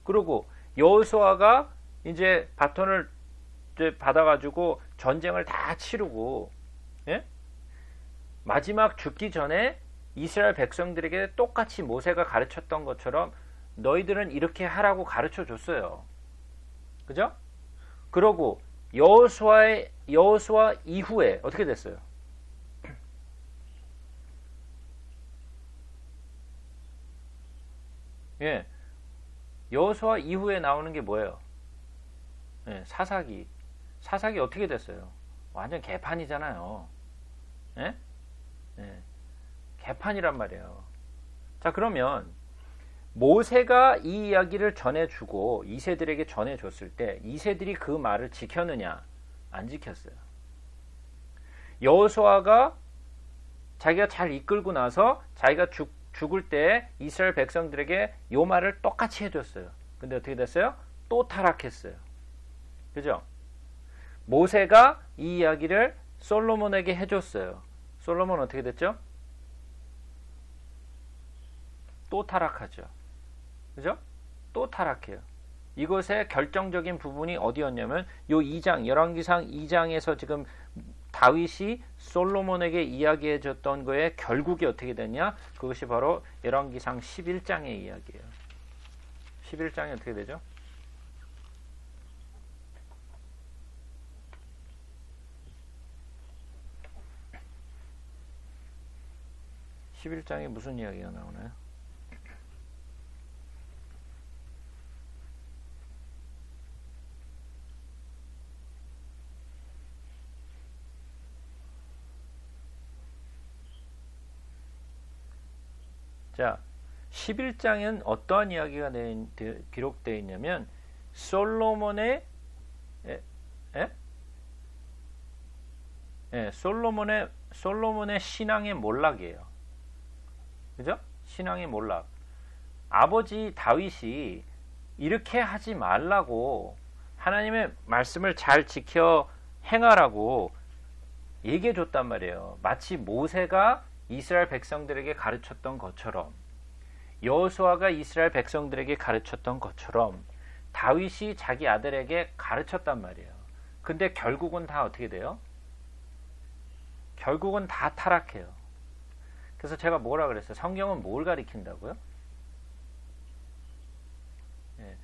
그리고 여호수아가 이제 바톤을 이제 받아가지고 전쟁을 다 치르고, 예? 마지막 죽기 전에 이스라엘 백성들에게 똑같이 모세가 가르쳤던 것처럼 너희들은 이렇게 하라고 가르쳐 줬어요. 그죠? 그러고 여호수아 이후에 어떻게 됐어요? 예, 여호수아 이후에 나오는 게 뭐예요? 예, 사사기 어떻게 됐어요? 완전 개판이잖아요. 예? 예, 개판이란 말이에요. 자, 그러면 모세가 이 이야기를 전해주고 이세들에게 전해줬을 때 이세들이 그 말을 지켰느냐? 안 지켰어요. 여호수아가 자기가 잘 이끌고 나서 자기가 죽을 때 이스라엘 백성들에게 요 말을 똑같이 해줬어요. 근데 어떻게 됐어요? 또 타락했어요. 그죠? 모세가 이 이야기를 솔로몬에게 해줬어요. 솔로몬은 어떻게 됐죠? 또 타락하죠. 그죠? 또 타락해요. 이것의 결정적인 부분이 어디였냐면 요 2장, 열왕기상 2장에서 지금 다윗이 솔로몬에게 이야기해 줬던 거에 결국이 어떻게 됐냐? 그것이 바로 열왕기상 11장의 이야기예요. 11장이 어떻게 되죠? (11장에) 무슨 이야기가 나오나요? 자, 11장엔 어떠한 이야기가 기록되어 있냐면 솔로몬의 솔로몬의 신앙의 몰락이에요. 그죠? 신앙의 몰락. 아버지 다윗이 이렇게 하지 말라고 하나님의 말씀을 잘 지켜 행하라고 얘기해 줬단 말이에요. 마치 모세가 이스라엘 백성들에게 가르쳤던 것처럼 여호수아가 이스라엘 백성들에게 가르쳤던 것처럼 다윗이 자기 아들에게 가르쳤단 말이에요. 근데 결국은 다 어떻게 돼요? 결국은 다 타락해요. 그래서 제가 뭐라 그랬어요? 성경은 뭘 가리킨다고요? 예.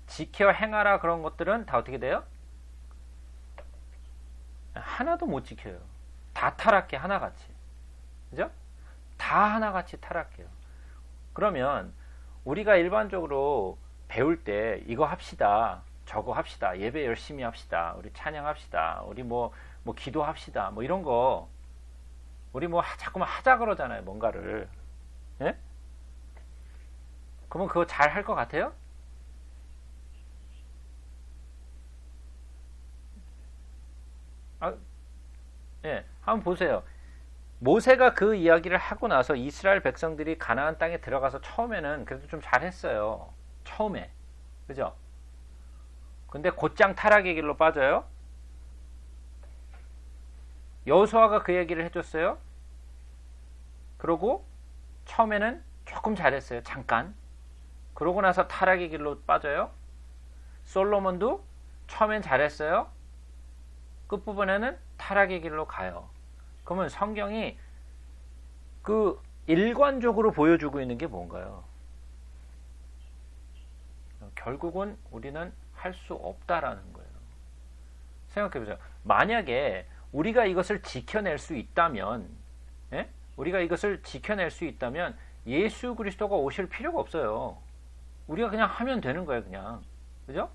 지켜 행하라 그런 것들은 다 어떻게 돼요? 하나도 못 지켜요. 다 타락해, 하나같이. 그죠? 다 하나같이 타락해요. 그러면 우리가 일반적으로 배울 때 이거 합시다, 저거 합시다, 예배 열심히 합시다, 우리 찬양합시다, 우리 뭐 기도합시다, 뭐 이런 거 우리 뭐 자꾸만 하자 그러잖아요, 뭔가를. 예? 그러면 그거 잘 할 것 같아요? 예, 한번 보세요. 모세가 그 이야기를 하고 나서 이스라엘 백성들이 가나안 땅에 들어가서 처음에는 그래도 좀 잘했어요. 처음에. 그죠? 근데 곧장 타락의 길로 빠져요. 여호수아가 그 얘기를 해줬어요. 그러고 처음에는 조금 잘했어요. 잠깐. 그러고 나서 타락의 길로 빠져요. 솔로몬도 처음엔 잘했어요. 끝부분에는 타락의 길로 가요. 그러면 성경이 그 일관적으로 보여주고 있는 게 뭔가요? 결국은 우리는 할 수 없다라는 거예요. 생각해보세요. 만약에 우리가 이것을 지켜낼 수 있다면, 예? 우리가 이것을 지켜낼 수 있다면 예수 그리스도가 오실 필요가 없어요. 우리가 그냥 하면 되는 거예요, 그냥. 그죠?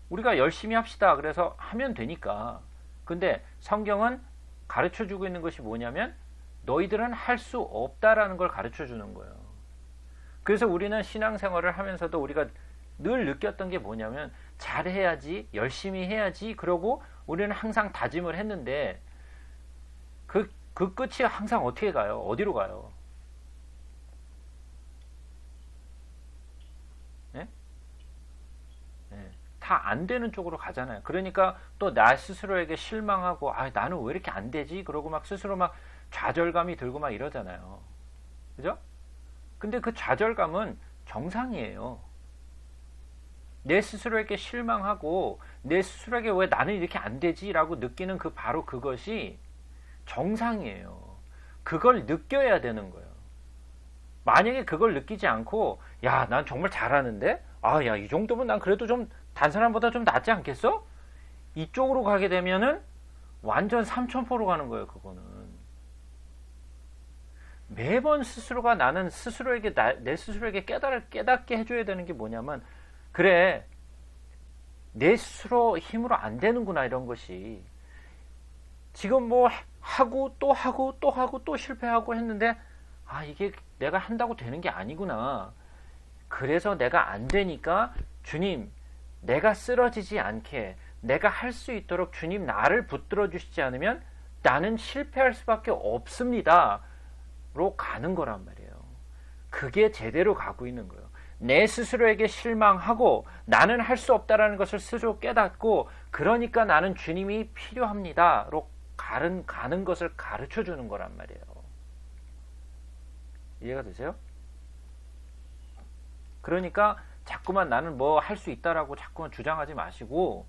우리가 열심히 합시다. 그래서 하면 되니까. 근데 성경은 가르쳐 주고 있는 것이 뭐냐면 너희들은 할 수 없다라는 걸 가르쳐 주는 거예요. 그래서 우리는 신앙생활을 하면서도 우리가 늘 느꼈던 게 뭐냐면 잘해야지, 열심히 해야지, 그러고 우리는 항상 다짐을 했는데 그 끝이 항상 어떻게 가요? 어디로 가요? 네? 네. 다 안 되는 쪽으로 가잖아요. 그러니까 또 나 스스로에게 실망하고 나는 왜 이렇게 안 되지? 그러고 막 스스로 막 좌절감이 들고 막 이러잖아요. 그죠? 근데 그 좌절감은 정상이에요. 내 스스로에게 실망하고 내 스스로에게 왜 나는 이렇게 안 되지? 라고 느끼는 바로 그것이 정상이에요. 그걸 느껴야 되는 거예요. 만약에 그걸 느끼지 않고 야, 난 정말 잘하는데? 야, 이 정도면 난 그래도 좀 다른 사람보다 좀 낫지 않겠어? 이쪽으로 가게 되면은 완전 삼천포로 가는 거예요, 그거는. 매번 스스로가 나는 스스로에게 내 스스로에게 깨닫게 해줘야 되는 게 뭐냐면 그래, 내 스스로 힘으로 안 되는구나, 이런 것이. 지금 뭐 하고 또 하고 또 하고 또 실패하고 했는데 이게 내가 한다고 되는 게 아니구나. 그래서 내가 안 되니까 주님, 내가 쓰러지지 않게 내가 할 수 있도록 주님 나를 붙들어 주시지 않으면 나는 실패할 수밖에 없습니다. 로 가는 거란 말이에요. 그게 제대로 가고 있는 거예요. 내 스스로에게 실망하고 나는 할 수 없다라는 것을 스스로 깨닫고 그러니까 나는 주님이 필요합니다. 로 가는 것을 가르쳐 주는 거란 말이에요. 이해가 되세요? 그러니까 자꾸만 나는 뭐 할 수 있다라고 자꾸만 주장하지 마시고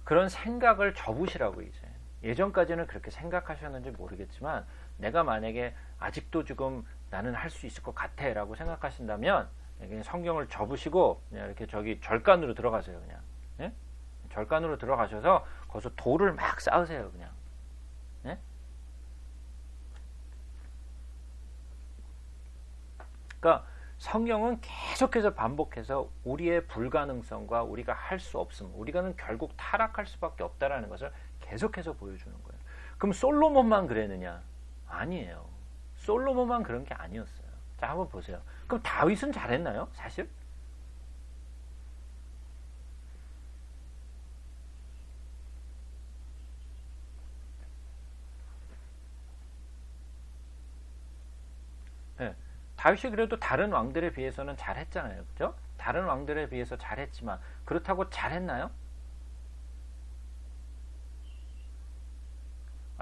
그런 생각을 접으시라고 이제. 예전까지는 그렇게 생각하셨는지 모르겠지만 내가 만약에 아직도 지금 나는 할 수 있을 것 같아 라고 생각하신다면 그냥 성경을 접으시고 그냥 이렇게 저기 절간으로 들어가세요. 그냥. 예? 절간으로 들어가셔서 거기서 돌을 막 쌓으세요. 그냥. 예? 그러니까 성경은 계속해서 반복해서 우리의 불가능성과 우리가 할 수 없음, 우리가는 결국 타락할 수밖에 없다라는 것을 계속해서 보여주는 거예요. 그럼 솔로몬만 그랬느냐? 아니에요. 솔로몬만 그런 게 아니었어요. 자, 한번 보세요. 그럼 다윗은 잘했나요? 사실? 네. 다윗이 그래도 다른 왕들에 비해서는 잘했잖아요. 그죠? 다른 왕들에 비해서 잘했지만 그렇다고 잘했나요?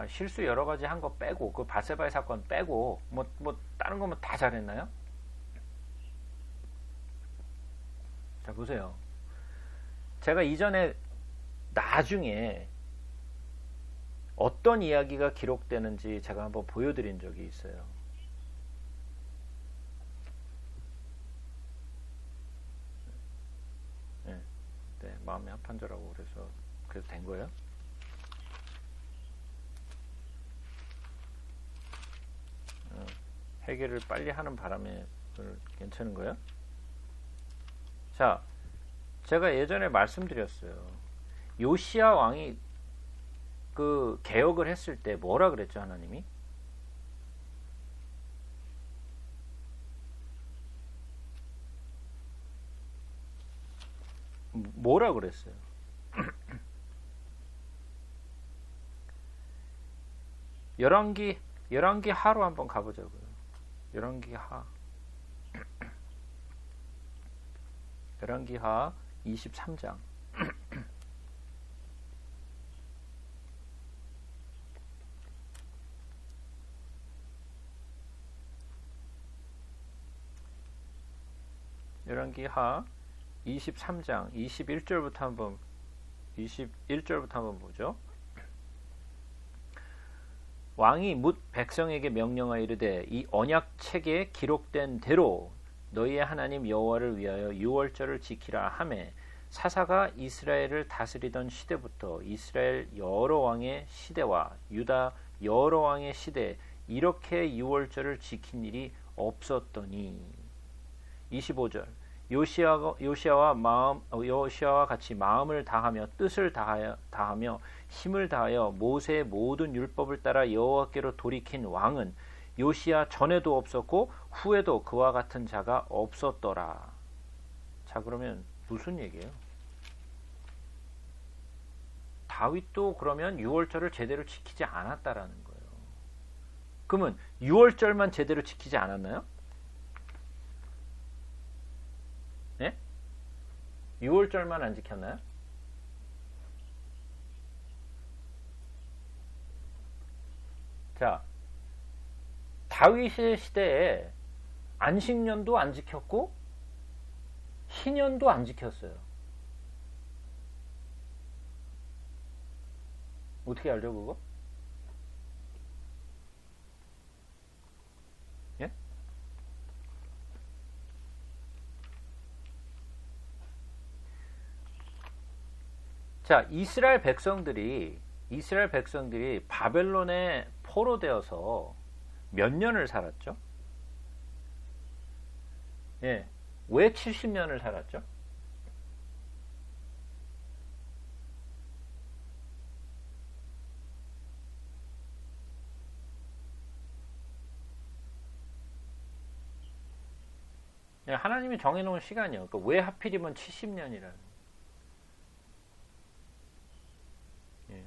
실수 여러 가지 한 거 빼고 그 바세바의 사건 빼고 뭐 다른 거면 다 잘했나요? 자, 보세요. 제가 이전에 나중에 어떤 이야기가 기록되는지 제가 한번 보여드린 적이 있어요. 네, 마음이 합한 자라고 그래서 된 거예요. 해결을 빨리 하는 바람에 괜찮은 거예요? 자, 제가 예전에 말씀드렸어요. 요시야 왕이 그 개혁을 했을 때 뭐라 그랬죠, 하나님이? 뭐라 그랬어요? 열왕기 하로 한번 가보자고요. 열왕기 하. 열왕기 하 23장. 열왕기 하 23장 21절부터 한번 보죠. 왕이 뭇 백성에게 명령하여 이르되 이 언약책에 기록된 대로 너희의 하나님 여호와를 위하여 유월절을 지키라 하매 사사가 이스라엘을 다스리던 시대부터 이스라엘 여러 왕의 시대와 유다 여러 왕의 시대에 이렇게 유월절을 지킨 일이 없었더니 25절 요시아와 같이 마음을 다하며 뜻을 다하며 힘을 다하여 모세의 모든 율법을 따라 여호와께로 돌이킨 왕은 요시아 전에도 없었고 후에도 그와 같은 자가 없었더라. 자, 그러면 무슨 얘기예요? 다윗도 그러면 유월절을 제대로 지키지 않았다라는 거예요. 그러면 유월절만 제대로 지키지 않았나요? 네? 6월절만 안 지켰나요? 자, 다윗의 시대에 안식년도 안 지켰고 희년도 안 지켰어요. 어떻게 알죠, 그거? 예? 자, 이스라엘 백성들이 바벨론에 포로되어서 몇 년을 살았죠? 예. 왜 70년을 살았죠? 예, 하나님이 정해놓은 시간이요. 그러니까 왜 하필이면 70년이라는. 예.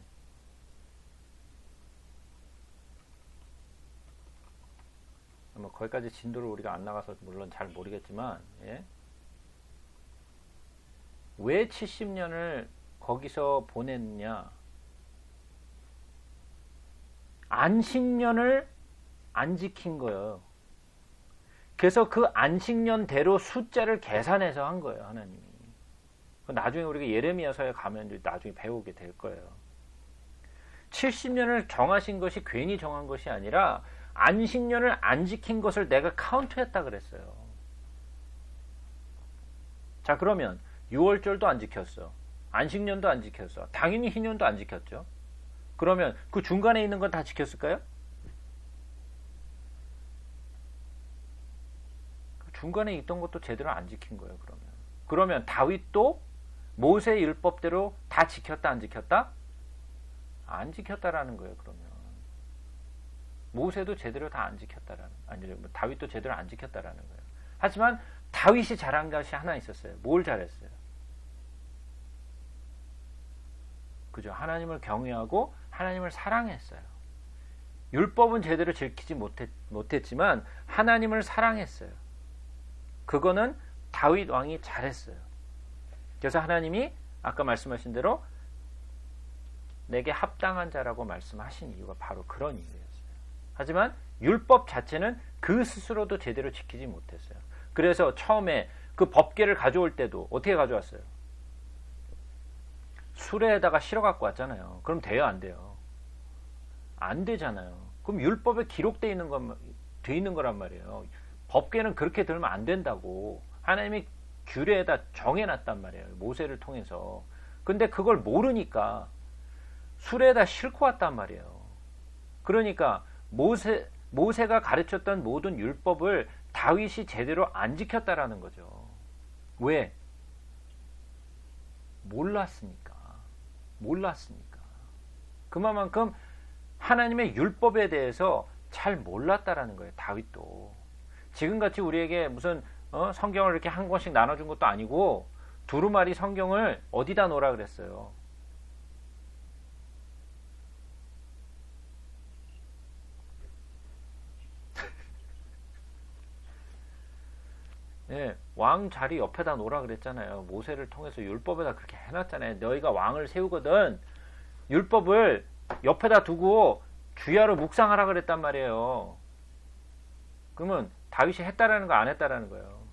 뭐 거기까지 진도를 우리가 안 나가서 물론 잘 모르겠지만, 예. 왜 70년을 거기서 보냈냐? 안식년을 안 지킨 거예요. 그래서 그 안식년대로 숫자를 계산해서 한 거예요, 하나님이. 나중에 우리가 예레미야서에 가면 나중에 배우게 될 거예요. 70년을 정하신 것이 괜히 정한 것이 아니라 안식년을 안 지킨 것을 내가 카운트했다 그랬어요. 자, 그러면 6월절도 안 지켰어. 안식년도 안 지켰어. 당연히 희년도 안 지켰죠. 그러면 그 중간에 있는 건 다 지켰을까요? 중간에 있던 것도 제대로 안 지킨 거예요. 그러면 다윗도 모세의 율법대로 다 지켰다 안 지켰다? 안 지켰다라는 거예요. 그러면 모세도 제대로 다 안 지켰다라는, 아니 다윗도 제대로 안 지켰다라는 거예요. 하지만 다윗이 잘한 것이 하나 있었어요. 뭘 잘했어요? 그죠? 하나님을 경외하고 하나님을 사랑했어요. 율법은 제대로 지키지 못했지만 하나님을 사랑했어요. 그거는 다윗 왕이 잘했어요. 그래서 하나님이 아까 말씀하신 대로 내게 합당한 자라고 말씀하신 이유가 바로 그런 이유였어요. 하지만 율법 자체는 그 스스로도 제대로 지키지 못했어요. 그래서 처음에 그 법궤를 가져올 때도 어떻게 가져왔어요? 수레에다가 실어 갖고 왔잖아요. 그럼 돼요, 안 돼요? 안 되잖아요. 그럼 율법에 기록되어 있는 거란 말이에요. 법궤는 그렇게 들면 안 된다고 하나님이 규례에다 정해놨단 말이에요. 모세를 통해서. 근데 그걸 모르니까 수레에다 싣고 왔단 말이에요. 그러니까 모세가 가르쳤던 모든 율법을 다윗이 제대로 안 지켰다라는 거죠. 왜? 몰랐으니까. 그만큼 하나님의 율법에 대해서 잘 몰랐다라는 거예요. 다윗도. 지금같이 우리에게 무슨 성경을 이렇게 한 권씩 나눠준 것도 아니고 두루마리 성경을 어디다 놓으라 그랬어요. 예, 왕 자리 옆에다 놓으라 그랬잖아요. 모세를 통해서 율법에다 그렇게 해놨잖아요. 너희가 왕을 세우거든 율법을 옆에다 두고 주야로 묵상하라 그랬단 말이에요. 그러면 다윗이 했다라는 거 안 했다라는 거예요.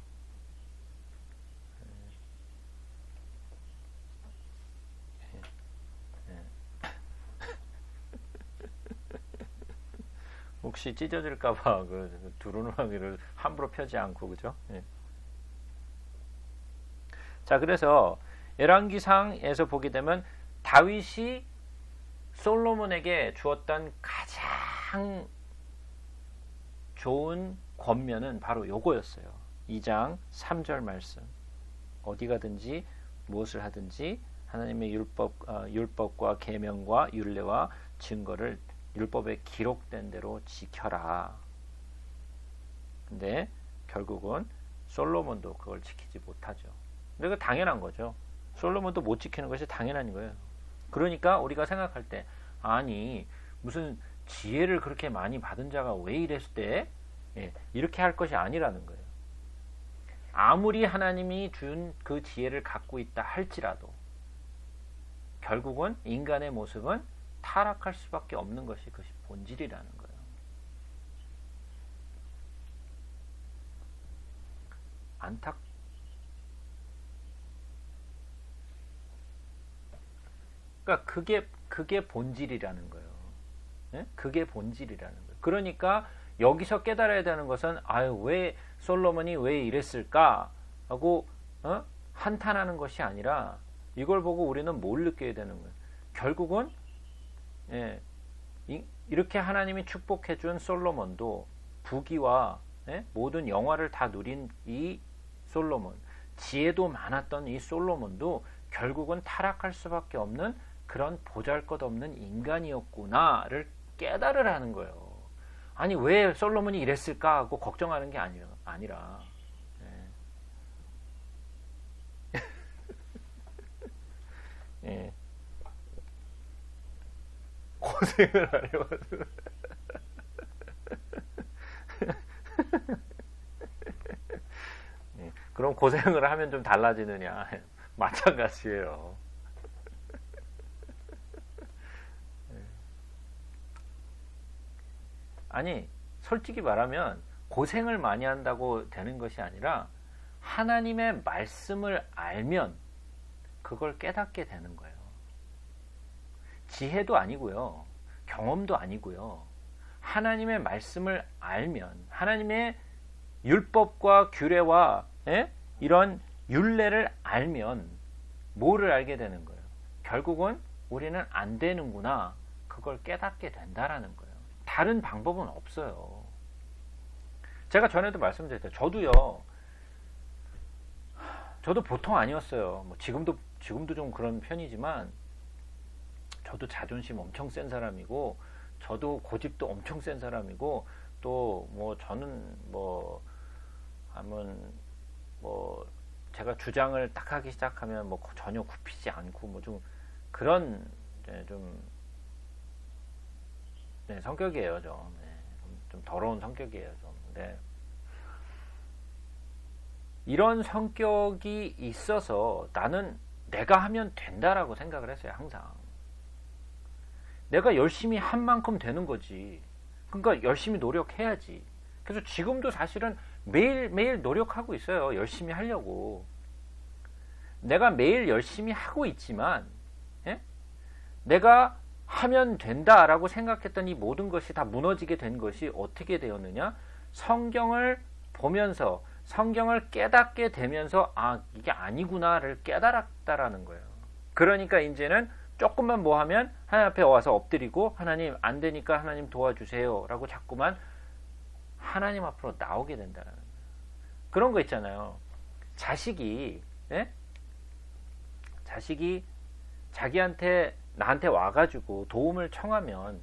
혹시 찢어질까봐 그 두루마기를 함부로 펴지 않고 그죠? 예. 자, 그래서 열왕기상에서 보게 되면 다윗이 솔로몬에게 주었던 가장 좋은 권면은 바로 요거였어요. 2장 3절 말씀. 어디 가든지 무엇을 하든지 하나님의 율법과 계명과 율례와 증거를 율법에 기록된 대로 지켜라. 근데 결국은 솔로몬도 그걸 지키지 못하죠. 근데 그 당연한 거죠. 솔로몬도 못 지키는 것이 당연한 거예요. 그러니까 우리가 생각할 때 아니 무슨 지혜를 그렇게 많이 받은 자가 왜 이랬을 때 이렇게 할 것이 아니라는 거예요. 아무리 하나님이 준 그 지혜를 갖고 있다 할지라도 결국은 인간의 모습은 타락할 수밖에 없는 것이 그것이 본질이라는 거예요. 그러니까 그게 본질이라는 거예요. 예? 그게 본질이라는 거예요. 그러니까 여기서 깨달아야 되는 것은 아유 왜 솔로몬이 왜 이랬을까 하고 한탄하는 것이 아니라 이걸 보고 우리는 뭘 느껴야 되는 거예요. 결국은 이렇게 하나님이 축복해준 솔로몬도 부귀와 모든 영화를 다 누린 이 솔로몬, 지혜도 많았던 이 솔로몬도 결국은 타락할 수밖에 없는 그런 보잘것없는 인간이었구나를 깨달으라는 거예요. 아니 왜 솔로몬이 이랬을까 하고 걱정하는 게 아니라 예. 고생을 하려고 그럼 고생을 하면 좀 달라지느냐 마찬가지예요. 아니 솔직히 말하면 고생을 많이 한다고 되는 것이 아니라 하나님의 말씀을 알면 그걸 깨닫게 되는 거예요. 지혜도 아니고요. 경험도 아니고요. 하나님의 말씀을 알면 하나님의 율법과 규례와 이런 율례를 알면 뭐를 알게 되는 거예요. 결국은 우리는 안 되는구나. 그걸 깨닫게 된다라는 거예요. 다른 방법은 없어요. 제가 전에도 말씀드렸죠. 저도 보통 아니었어요. 뭐 지금도 좀 그런 편이지만 저도 자존심 엄청 센 사람이고 저도 고집도 엄청 센 사람이고 또 뭐 저는 제가 주장을 딱 하기 시작하면 뭐 전혀 굽히지 않고 뭐 좀 그런 성격이에요. 좀 더러운 성격이에요. 근데 이런 성격이 있어서 나는 내가 하면 된다라고 생각을 했어요. 항상 내가 열심히 한 만큼 되는 거지. 그러니까 열심히 노력해야지. 그래서 지금도 사실은 매일 노력하고 있어요. 열심히 하려고. 내가 매일 열심히 하고 있지만 내가 하면 된다라고 생각했던 이 모든 것이 다 무너지게 된 것이 어떻게 되었느냐? 성경을 보면서 성경을 깨닫게 되면서 이게 아니구나를 깨달았다라는 거예요. 그러니까 이제는 조금만 뭐 하면 하나님 앞에 와서 엎드리고 하나님 안 되니까 하나님 도와주세요 라고 자꾸만 하나님 앞으로 나오게 된다는 거예요. 그런 거 있잖아요. 자식이 나한테 와가지고 도움을 청하면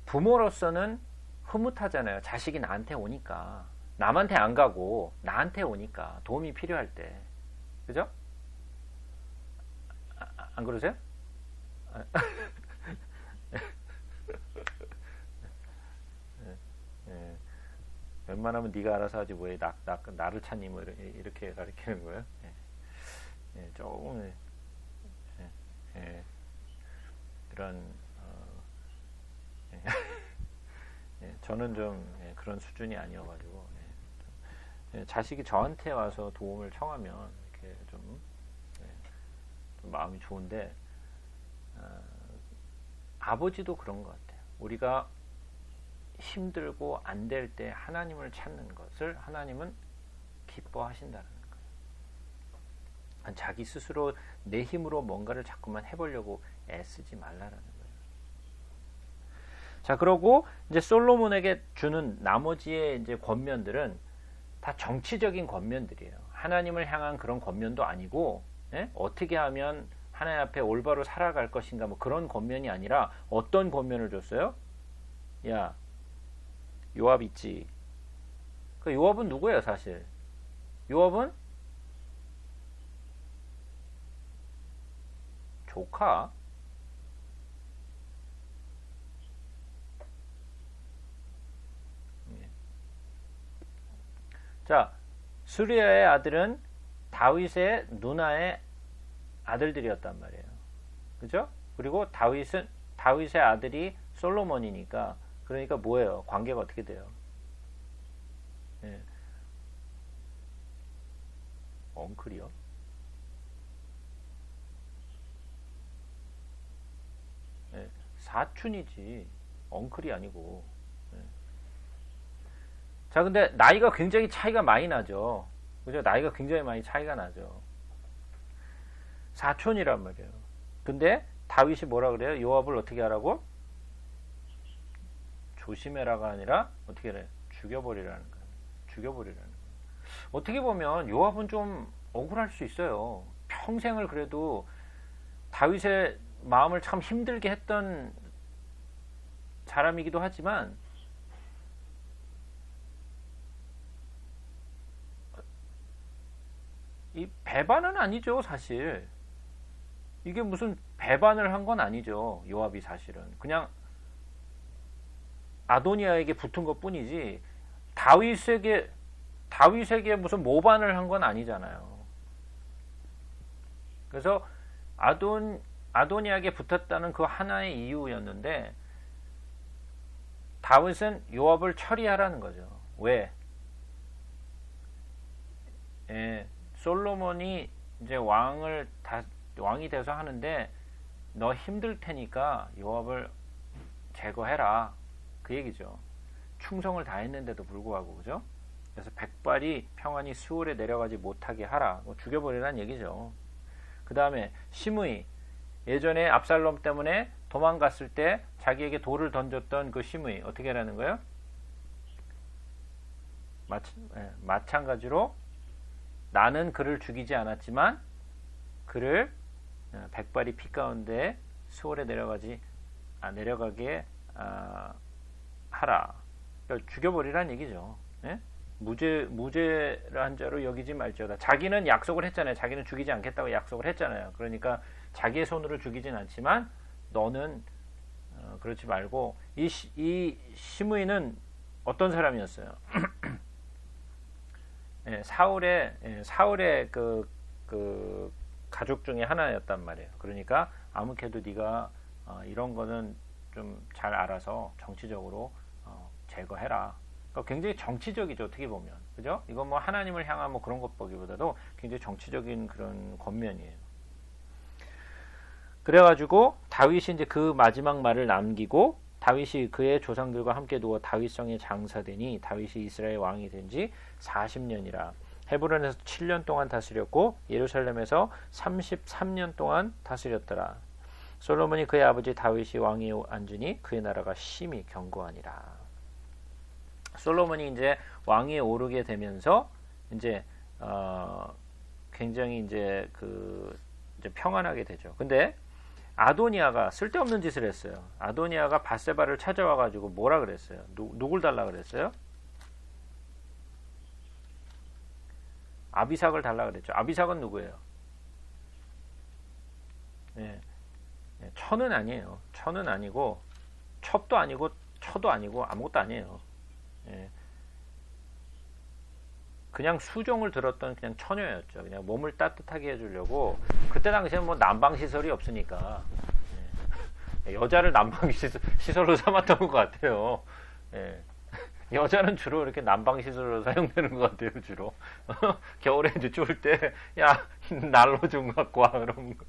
부모로서는 흐뭇하잖아요. 자식이 나한테 오니까. 남한테 안 가고 나한테 오니까 도움이 필요할 때. 그죠? 안 그러세요? 웬만하면 네가 알아서 하지 왜 나를 찾니 뭐 이렇게 가르치는 거예요. 조금 그런 저는 좀 그런 수준이 아니어가지고 자식이 저한테 와서 도움을 청하면 이렇게 좀 마음이 좋은데 아버지도 그런 것 같아요. 우리가 힘들고 안 될 때 하나님을 찾는 것을 하나님은 기뻐하신다는 거예요. 자기 스스로 내 힘으로 뭔가를 자꾸만 해보려고 애쓰지 말라라는 거예요. 자, 그러고 이제 솔로몬에게 주는 나머지의 이제 권면들은 다 정치적인 권면들이에요. 하나님을 향한 그런 권면도 아니고, 어떻게 하면 하나님 앞에 올바로 살아갈 것인가 뭐 그런 권면이 아니라 어떤 권면을 줬어요? 야, 요압 있지. 그 요압은 누구예요, 사실? 요압은 조카. 자, 수리아의 아들은 다윗의 누나의 아들들이었단 말이에요. 그죠? 그리고 다윗의 아들이 솔로몬이니까, 그러니까 뭐예요? 관계가 어떻게 돼요? 엉클이요? 사촌이지. 엉클이 아니고. 자, 근데 나이가 굉장히 차이가 많이 나죠. 그죠? 나이가 굉장히 많이 차이가 나죠. 사촌이란 말이에요. 근데 다윗이 뭐라 그래요? 요압을 어떻게 하라고? 조심해라가 아니라 어떻게 그래? 죽여버리라는 거예요. 죽여버리라는 거예요. 어떻게 보면 요압은 좀 억울할 수 있어요. 평생을 그래도 다윗의 마음을 참 힘들게 했던 사람이기도 하지만 이 배반은 아니죠, 사실. 이게 무슨 배반을 한 건 아니죠, 요압이 사실은. 그냥 아도니아에게 붙은 것 뿐이지 다윗에게 무슨 모반을 한 건 아니잖아요. 그래서 아도니아에게 붙었다는 그 하나의 이유였는데 다윗은 요압을 처리하라는 거죠. 왜? 솔로몬이 이제 왕이 돼서 하는데 너 힘들 테니까 요압을 제거해라. 그 얘기죠. 충성을 다했는데도 불구하고, 그죠? 그래서 백발이 평안히 수월에 내려가지 못하게 하라. 죽여버리라는 얘기죠. 그 다음에 시므이, 예전에 압살롬 때문에 도망갔을 때 자기에게 돌을 던졌던 그 시므이 어떻게 하라는 거예요? 마찬가지로 나는 그를 죽이지 않았지만 그를 백발이 피 가운데 수월에 내려가게 하라. 그러니까 죽여버리라는 얘기죠. 예? 무죄한 자로 여기지 말지어다. 자기는 약속을 했잖아요. 자기는 죽이지 않겠다고 약속을 했잖아요. 그러니까 자기의 손으로 죽이진 않지만 너는 그렇지 말고. 이 시므이는 어떤 사람이었어요? 사울의 그 가족 중에 하나였단 말이에요. 그러니까 아무개도 네가 이런 거는 좀 잘 알아서 정치적으로 제거해라. 그러니까 굉장히 정치적이죠, 어떻게 보면. 그죠? 이건 뭐 하나님을 향한 뭐 그런 것 보기보다도 굉장히 정치적인 그런 권면이에요. 그래가지고 다윗이 이제 그 마지막 말을 남기고 다윗이 그의 조상들과 함께 누워 다윗성에 장사되니 다윗이 이스라엘 왕이 된 지 40년이라. 헤브론에서 7년 동안 다스렸고 예루살렘에서 33년 동안 다스렸더라. 솔로몬이 그의 아버지 다윗이 왕위에 앉으니 그의 나라가 심히 견고하니라. 솔로몬이 이제 왕위에 오르게 되면서 이제 굉장히 이제 이제 평안하게 되죠. 근데 아도니아가 쓸데없는 짓을 했어요. 아도니아가 밧세바를 찾아와 가지고 뭐라 그랬어요? 누굴 달라 그랬어요? 아비삭을 달라 그랬죠. 아비삭은 누구예요? 처는 아니에요. 처는 아니고 첩도 아니고 처도 아니고 아무것도 아니에요. 그냥 수종을 들었던 그냥 처녀였죠. 그냥 몸을 따뜻하게 해주려고. 그때 당시에는 뭐 난방 시설이 없으니까 여자를 난방 시설로 삼았던 것 같아요. 예. 여자는 주로 이렇게 난방 시설로 사용되는 것 같아요. 주로 겨울에 이제 추울 때 야 난로 좀 갖고 와 그런 거.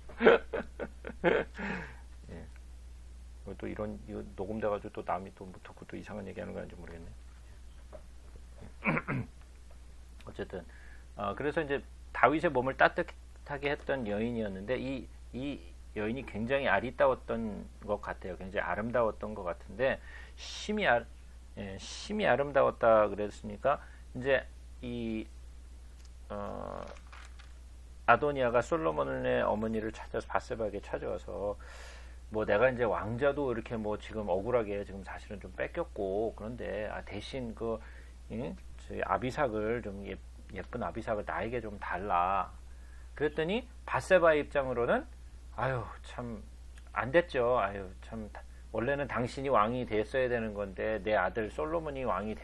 예. 또 이런 이거 녹음돼가지고 또 남이 또 못 듣고 또 이상한 얘기하는 거 아닌지 모르겠네. 어쨌든 그래서 이제 다윗의 몸을 따뜻하게 했던 여인이었는데 이 여인이 굉장히 아리따웠던 것 같아요. 굉장히 아름다웠던 것 같은데 심히 아름다웠다 그랬으니까 이제 이 아도니아가 솔로몬의 어머니를 찾아서 바세바에게 찾아와서 뭐 내가 이제 왕자도 이렇게 뭐 지금 억울하게 지금 사실은 좀 뺏겼고 그런데 대신 그 저희 아비삭을 좀 예쁜 아비삭을 나에게 좀 달라. 그랬더니 바세바의 입장으로는 아유 참 안 됐죠. 아유 참 원래는 당신이 왕이 됐어야 되는 건데 내 아들 솔로몬이 왕이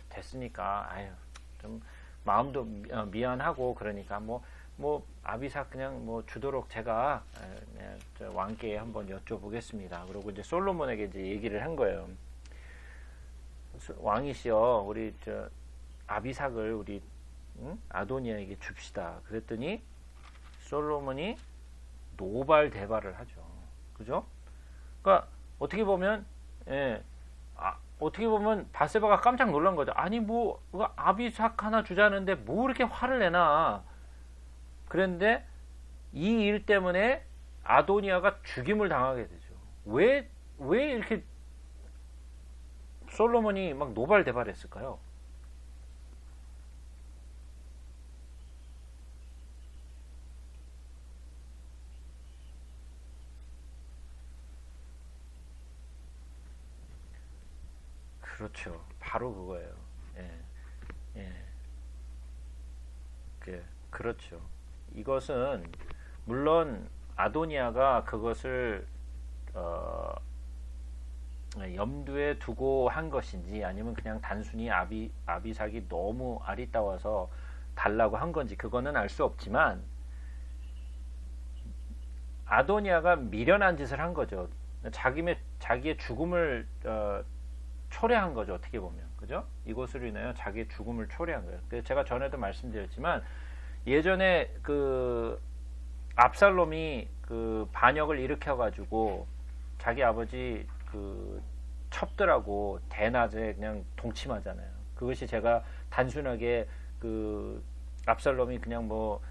됐으니까 아유 좀 마음도 미안하고 그러니까 뭐 아비삭 그냥 뭐 주도록 제가 왕께 한번 여쭤보겠습니다. 그리고 이제 솔로몬에게 이제 얘기를 한 거예요. 왕이시여 우리 아비삭을 우리 아도니아에게 줍시다. 그랬더니 솔로몬이 노발대발을 하죠. 그죠? 그러니까 어떻게 보면 어떻게 보면 바세바가 깜짝 놀란 거죠. 아니 뭐 아비삭 하나 주자는데 뭐 이렇게 화를 내나. 그런데 이 일 때문에 아도니아가 죽임을 당하게 되죠. 왜 이렇게 솔로몬이 막 노발대발했을까요? 그렇죠. 바로 그거예요. 예. 그렇죠. 이것은 물론 아도니아가 그것을 염두에 두고 한 것인지 아니면 그냥 단순히 아비삭이 너무 아리따워서 달라고 한 건지 그거는 알 수 없지만 아도니아가 미련한 짓을 한 거죠. 자기의 죽음을 초래한 거죠. 어떻게 보면 그죠? 이것으로 인하여 자기의 죽음을 초래한 거예요. 그래서 제가 전에도 말씀드렸지만 예전에 그 압살롬이 그 반역을 일으켜가지고 자기 아버지 그 첩들하고 대낮에 그냥 동침하잖아요. 그것이 제가 단순하게 그 압살롬이 그냥 뭐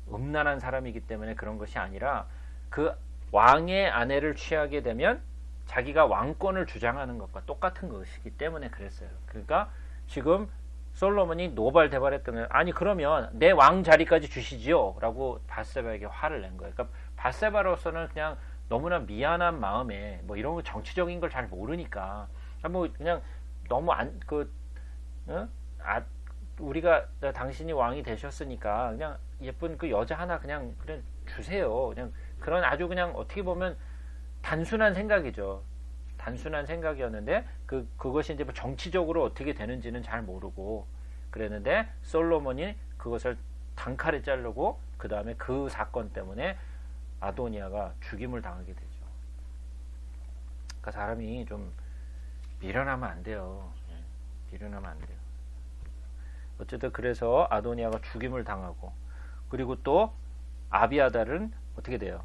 음란한 사람이기 때문에 그런 것이 아니라 그 왕의 아내를 취하게 되면 자기가 왕권을 주장하는 것과 똑같은 것이기 때문에 그랬어요. 그러니까 지금 솔로몬이 노발대발했던 거예요. 아니 그러면 내 왕 자리까지 주시지요 라고 바세바에게 화를 낸 거예요. 그러니까 바세바로서는 그냥 너무나 미안한 마음에 뭐 이런 거 정치적인 걸 잘 모르니까 뭐 그냥 너무 우리가 당신이 왕이 되셨으니까 그냥 예쁜 그 여자 하나 그냥 주세요. 그냥 그런 아주 그냥 어떻게 보면 단순한 생각이죠. 단순한 생각이었는데 그것이 이제 뭐 정치적으로 어떻게 되는지는 잘 모르고 그랬는데 솔로몬이 그것을 단칼에 자르고 그 다음에 그 사건 때문에 아도니아가 죽임을 당하게 되죠. 그러니까 사람이 좀 미련하면 안 돼요. 미련하면 안 돼요. 어쨌든 그래서 아도니아가 죽임을 당하고 그리고 또 아비아달은 어떻게 돼요?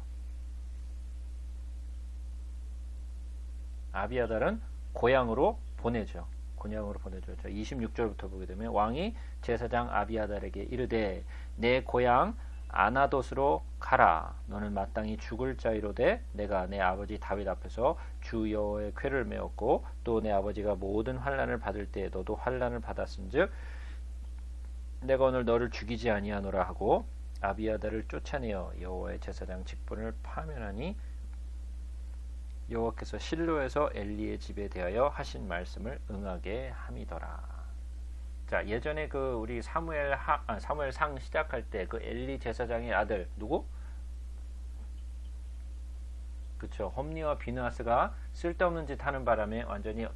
아비아달은 고향으로 보내죠. 26절부터 보게 되면 왕이 제사장 아비아달에게 이르되 내 고향 아나돗으로 가라. 너는 마땅히 죽을 자이로되 내가 내 아버지 다윗 앞에서 주 여호와의 궤를 메었고 또 내 아버지가 모든 환난을 받을 때 너도 환난을 받았은즉 내가 오늘 너를 죽이지 아니하노라 하고 아비아달을 쫓아내어 여호와의 제사장 직분을 파면하니 여호와께서 실로에서 엘리의 집에 대하여 하신 말씀을 응하게 함이더라. 자, 예전에 그 우리 사무엘상 시작할 때 그 엘리 제사장의 아들 누구? 그쵸. 홈리와 비느하스가 쓸데없는 짓 하는 바람에 완전히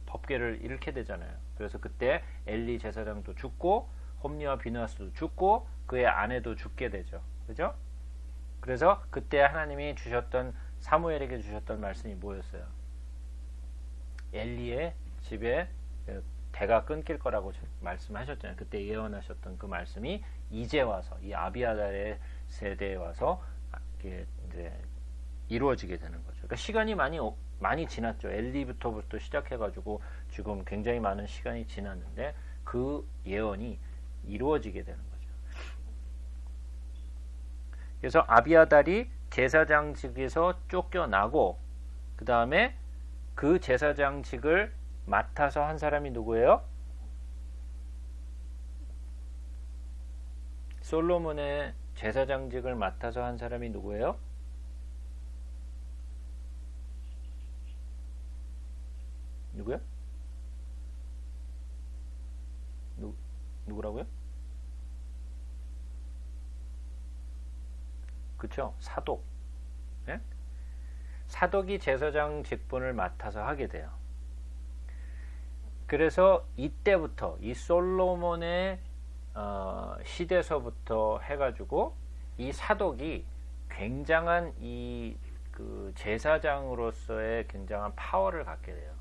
법궤를 잃게 되잖아요. 그래서 그때 엘리 제사장도 죽고 홈리와 비누아스도 죽고 그의 아내도 죽게 되죠. 그죠? 그래서 그때 하나님이 주셨던 사무엘에게 주셨던 말씀이 뭐였어요? 엘리의 집에 대가 끊길 거라고 말씀하셨잖아요. 그때 예언하셨던 그 말씀이 이제 와서 이 아비아달의 세대에 와서 이게 이제 이루어지게 되는 거죠. 그러니까 시간이 많이 지났죠. 엘리부터 시작해가지고 지금 굉장히 많은 시간이 지났는데 그 예언이 이루어지게 되는 거죠. 그래서 아비아달이 제사장직에서 쫓겨나고 그 다음에 그 제사장직을 맡아서 한 사람이 누구예요? 솔로몬의 제사장직을 맡아서 한 사람이 누구예요? 누구요? 누구라고요? 그쵸? 사독. 예? 사독이 제사장 직분을 맡아서 하게 돼요. 그래서 이때부터 이 솔로몬의 시대서부터 해가지고 이 사독이 굉장한 그 제사장으로서의 굉장한 파워를 갖게 돼요.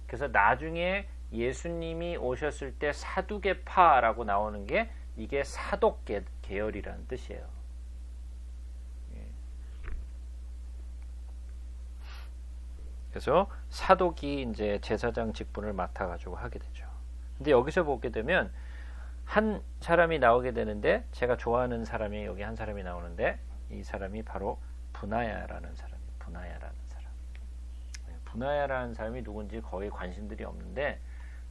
그래서 나중에 예수님이 오셨을 때 사두개파라고 나오는 게 이게 사독 계열이라는 뜻이에요. 그래서 사독이 이제 제사장 직분을 맡아가지고 하게 되죠. 근데 여기서 보게 되면 한 사람이 나오게 되는데 제가 좋아하는 사람이 여기 한 사람이 나오는데 이 사람이 바로 분하야라는 사람이에요. 분하야라는 사람이 누군지 거의 관심들이 없는데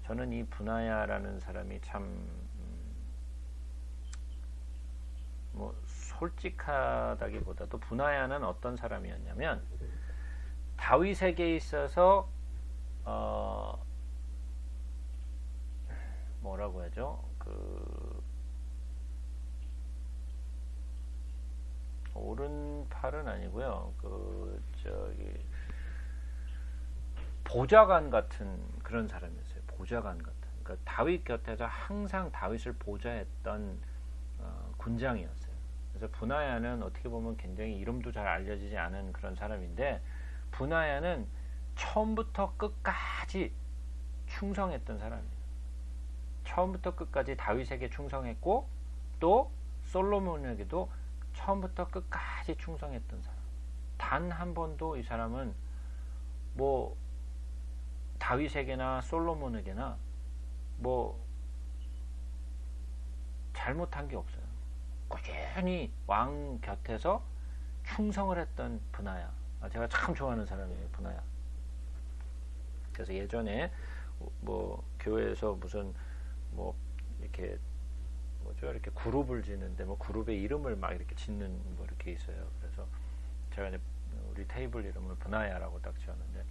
저는 이 분하야라는 사람이 참 뭐 솔직하다기보다도 분하야는 어떤 사람이었냐면 다윗에게 있어서 뭐라고 하죠? 그 오른팔은 아니고요. 그 저기 보좌관 같은 그런 사람이었어요. 보좌관 같은. 그러니까 다윗 곁에서 항상 다윗을 보좌했던 군장이었어요. 그래서 분하야는 어떻게 보면 굉장히 이름도 잘 알려지지 않은 그런 사람인데 분하야는 처음부터 끝까지 충성했던 사람이에요. 처음부터 끝까지 다윗에게 충성했고 또 솔로몬에게도 처음부터 끝까지 충성했던 사람. 단 한 번도 이 사람은 뭐 다윗에게나 솔로몬에게나 뭐 잘못한 게 없어요. 꾸준히 왕 곁에서 충성을 했던 분하야. 제가 참 좋아하는 사람이에요, 분하야. 그래서 예전에 뭐 교회에서 무슨 뭐 이렇게 뭐죠, 이렇게 그룹을 짓는데 뭐 그룹의 이름을 막 이렇게 짓는 뭐 이렇게 있어요. 그래서 제가 이제 우리 테이블 이름을 분하야라고 딱 지었는데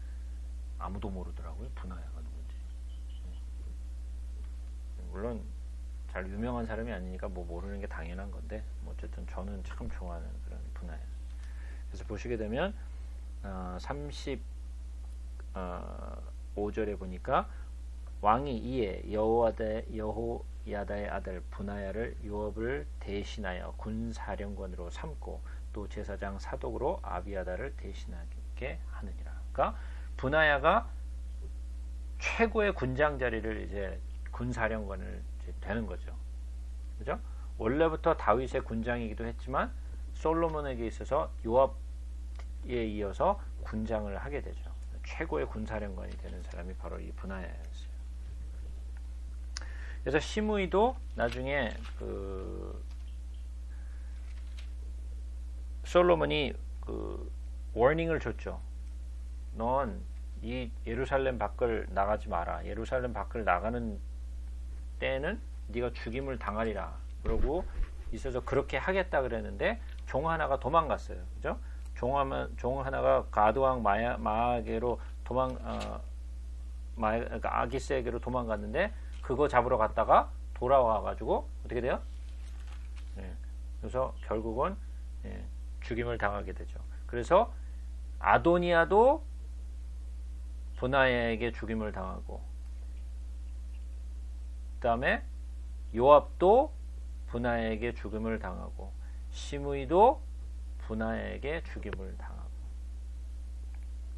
아무도 모르더라고요, 분하야가 누군지. 물론 잘 유명한 사람이 아니니까 뭐 모르는 게 당연한 건데 뭐 어쨌든 저는 참 좋아하는 그런 분하야. 그래서 보시게 되면 35절에 보니까 왕이 이에 여호야다의 아들 분하야를 요압을 대신하여 군사령관으로 삼고 또 제사장 사독으로 아비아달을 대신하게 하느니라. 그러니까 분하야가 최고의 군장 자리를 이제 군사령관을 이제 되는 거죠. 그죠? 원래부터 다윗의 군장이기도 했지만 솔로몬에게 있어서 요압에 이어서 군장을 하게 되죠. 최고의 군사령관이 되는 사람이 바로 이 분하야였어요. 그래서 시므이도 나중에 그 솔로몬이 그 워닝을 줬죠. 넌 이 예루살렘 밖을 나가지 마라. 예루살렘 밖을 나가는 때는 네가 죽임을 당하리라. 그러고 있어서 그렇게 하겠다 그랬는데 종 하나가 도망갔어요. 그죠? 종 하나가 가드왕 마아게로 그러니까 아기스에게로 도망갔는데 그거 잡으러 갔다가 돌아와가지고 어떻게 돼요? 그래서 결국은 죽임을 당하게 되죠. 그래서 아도니아도 분하야에게 죽임을 당하고 그 다음에 요압도 분하에게 죽임을 당하고 시므이도 분하에게 죽임을 당하고.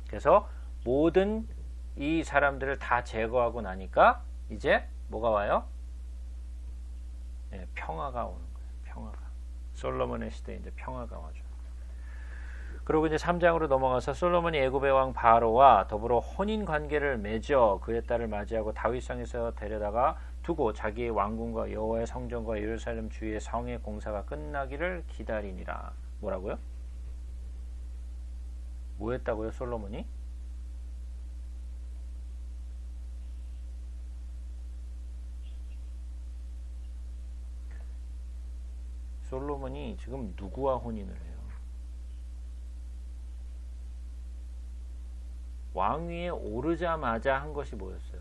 그래서 모든 이 사람들을 다 제거하고 나니까 이제 뭐가 와요? 네, 평화가 오는 거예요. 평화가. 솔로몬의 시대에 이제 평화가 와죠. 그리고 이제 3장으로 넘어가서 솔로몬이 애굽의 왕 바로와 더불어 혼인 관계를 맺어 그의 딸을 맞이하고 다윗성에서 데려다가 두고 자기의 왕궁과 여호와의 성전과 예루살렘 주위의 성의 공사가 끝나기를 기다리니라. 뭐라고요? 뭐 했다고요, 솔로몬이? 솔로몬이 지금 누구와 혼인을 해요? 왕위에 오르자마자 한 것이 뭐였어요?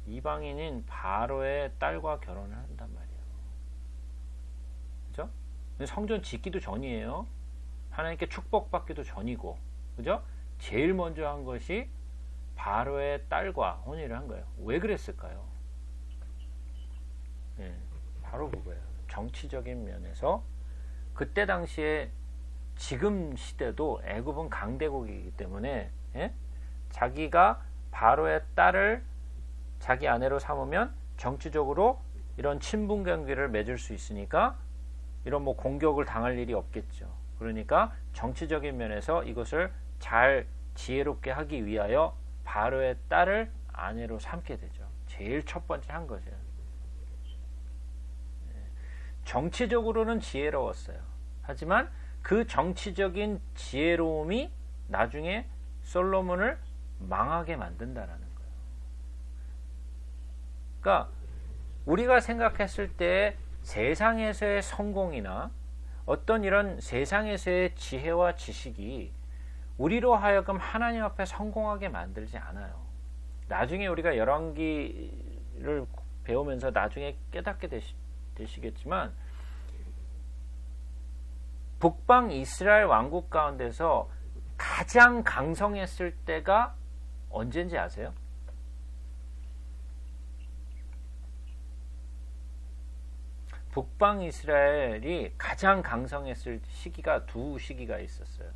이방인인 바로의 딸과 결혼을 한단 말이에요. 그죠? 성전 짓기도 전이에요. 하나님께 축복받기도 전이고, 그죠? 제일 먼저 한 것이 바로의 딸과 혼인을 한 거예요. 왜 그랬을까요? 네, 바로 그거예요. 정치적인 면에서 그때 당시에 지금 시대도 애굽은 강대국이기 때문에 자기가 바로의 딸을 자기 아내로 삼으면 정치적으로 이런 친분 관계를 맺을 수 있으니까 이런 뭐 공격을 당할 일이 없겠죠. 그러니까 정치적인 면에서 이것을 잘 지혜롭게 하기 위하여 바로의 딸을 아내로 삼게 되죠. 제일 첫 번째 한 거죠. 정치적으로는 지혜로웠어요. 하지만 그 정치적인 지혜로움이 나중에 솔로몬을 망하게 만든다라는 거예요. 그러니까 우리가 생각했을 때 세상에서의 성공이나 어떤 이런 세상에서의 지혜와 지식이 우리로 하여금 하나님 앞에 성공하게 만들지 않아요. 나중에 우리가 열왕기를 배우면서 나중에 깨닫게 되시겠지만 북방 이스라엘 왕국 가운데서 가장 강성했을 때가 언제인지 아세요? 북방 이스라엘이 가장 강성했을 시기가 두 시기가 있었어요.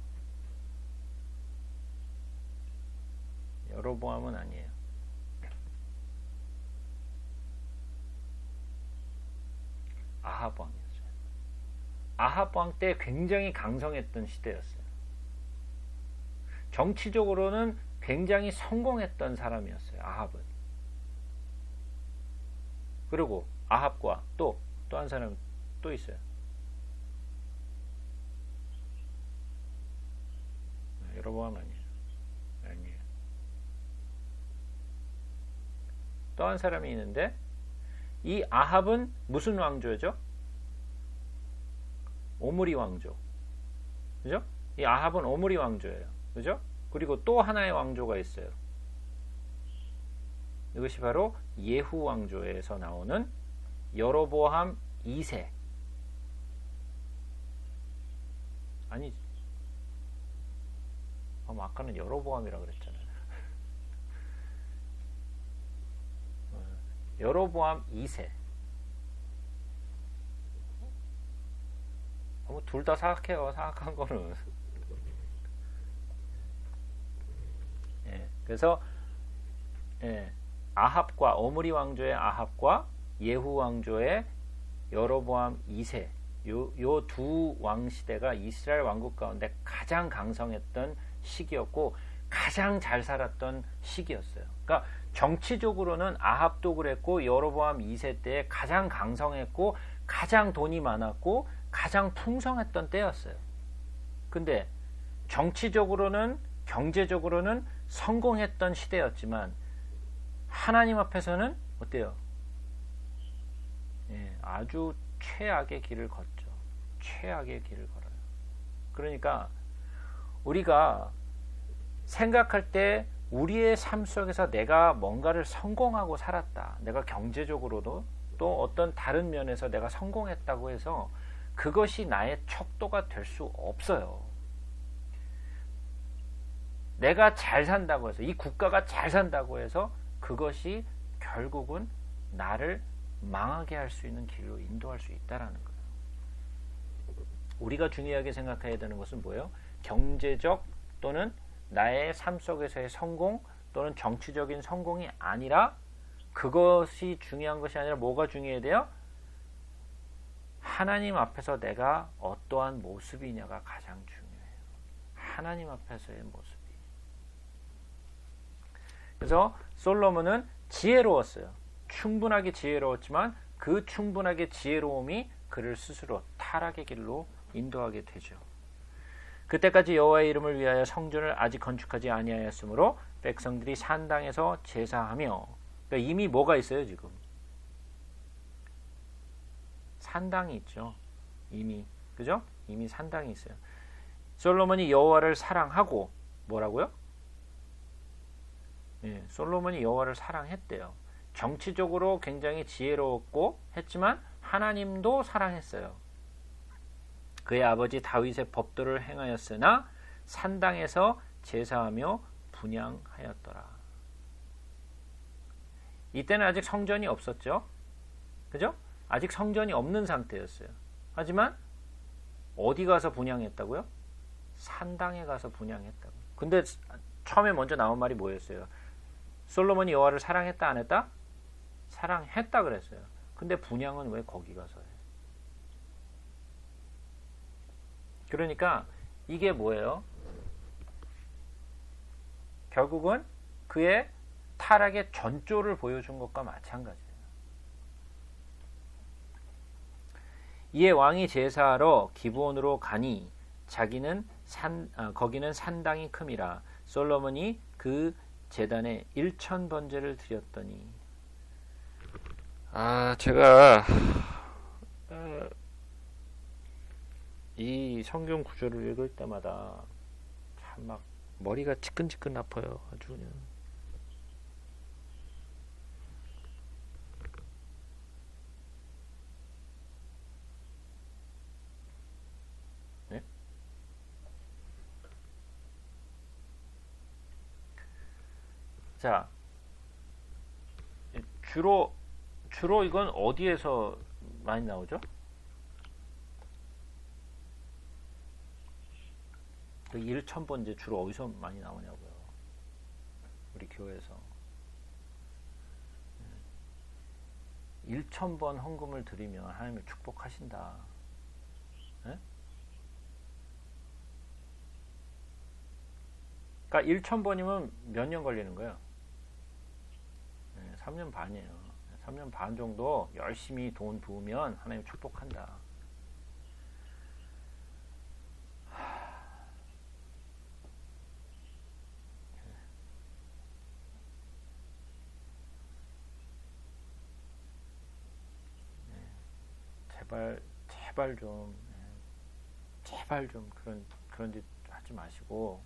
여로보암은 아니에요. 아합 왕이었어요. 아합 왕 때 굉장히 강성했던 시대였어요. 정치적으로는 굉장히 성공했던 사람이었어요. 아합은. 그리고 아합과 또 한 사람 또 있어요. 여로보암 아니에요. 또 한 사람이 있는데 이 아합은 무슨 왕조죠? 오므리 왕조. 그죠? 이 아합은 오므리 왕조예요. 그죠? 그리고 또 하나의 왕조가 있어요. 이것이 바로 예후 왕조에서 나오는 여로보암 2세. 아니지. 아까는 여로보암이라고 그랬잖아요. 여로보암 2세. 둘 다 사악해요. 사악한 거는. 그래서 아합과 오므리 왕조의 아합과 예후 왕조의 여로보암 2세 요 두 왕 시대가 이스라엘 왕국 가운데 가장 강성했던 시기였고 가장 잘 살았던 시기였어요. 그러니까 정치적으로는 아합도 그랬고 여로보암 2세 때 가장 강성했고 가장 돈이 많았고 가장 풍성했던 때였어요. 근데 정치적으로는 경제적으로는 성공했던 시대였지만 하나님 앞에서는 어때요? 아주 최악의 길을 걷죠. 최악의 길을 걸어요. 그러니까 우리가 생각할 때 우리의 삶 속에서 내가 뭔가를 성공하고 살았다. 내가 경제적으로도 또 어떤 다른 면에서 내가 성공했다고 해서 그것이 나의 척도가 될 수 없어요. 내가 잘 산다고 해서 이 국가가 잘 산다고 해서 그것이 결국은 나를 망하게 할 수 있는 길로 인도할 수 있다라는 거예요. 우리가 중요하게 생각해야 되는 것은 뭐예요? 경제적 또는 나의 삶 속에서의 성공 또는 정치적인 성공이 아니라, 그것이 중요한 것이 아니라 뭐가 중요해야 돼요? 하나님 앞에서 내가 어떠한 모습이냐가 가장 중요해요. 하나님 앞에서의 모습이. 그래서 솔로몬은 지혜로웠어요. 충분하게 지혜로웠지만 그 충분하게 지혜로움이 그를 스스로 타락의 길로 인도하게 되죠. 그때까지 여호와의 이름을 위하여 성전을 아직 건축하지 아니하였으므로 백성들이 산당에서 제사하며, 그러니까 이미 뭐가 있어요 지금? 산당이 있죠. 이미, 그죠? 이미 산당이 있어요. 솔로몬이 여호와를 사랑하고, 뭐라고요? 솔로몬이 여호와를 사랑했대요. 정치적으로 굉장히 지혜로웠고 했지만 하나님도 사랑했어요. 그의 아버지 다윗의 법도를 행하였으나 산당에서 제사하며 분향하였더라. 이때는 아직 성전이 없었죠. 그죠? 아직 성전이 없는 상태였어요. 하지만 어디 가서 분향했다고요? 산당에 가서 분향했다고. 근데 처음에 먼저 나온 말이 뭐였어요? 솔로몬이 여호와를 사랑했다 안 했다? 사랑했다 그랬어요. 근데 분향은 왜 거기 가서 해? 그러니까 이게 뭐예요? 결국은 그의 타락의 전조를 보여준 것과 마찬가지예요. 이에 왕이 제사하러 기브온으로 가니 자기는 거기는 산당이 큼이라. 솔로몬이 그 제단에 1000번제를 드렸더니. 제가 이 성경 구절을 읽을 때마다 참 막 머리가 지끈지끈 아파요. 아주 그냥. 네? 자, 주로 이건 어디에서 많이 나오죠? 그 1000번제 주로 어디서 많이 나오냐고요? 우리 교회에서 1000번 헌금을 드리면 하나님을 축복하신다. 네? 그러니까 1000번이면 몇 년 걸리는 거예요? 3년 반이에요. 3년 반 정도 열심히 돈 부으면 하나님 축복한다. 제발 좀 그런 짓 하지 마시고.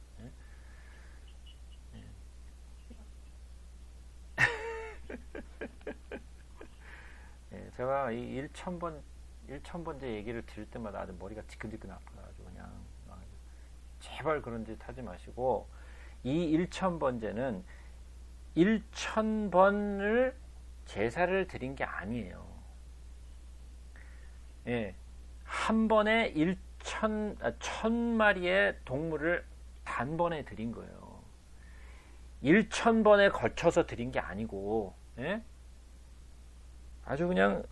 제가 이 1000번째 얘기를 들을 때마다 아주 머리가 지끈지끈 아파가지고 그냥 제발 그런 짓 하지 마시고, 이 1000번째는 1000번을 제사를 드린 게 아니에요. 한 번에 1000마리의 동물을 단번에 드린 거예요. 1000번에 걸쳐서 드린 게 아니고, 아주 그냥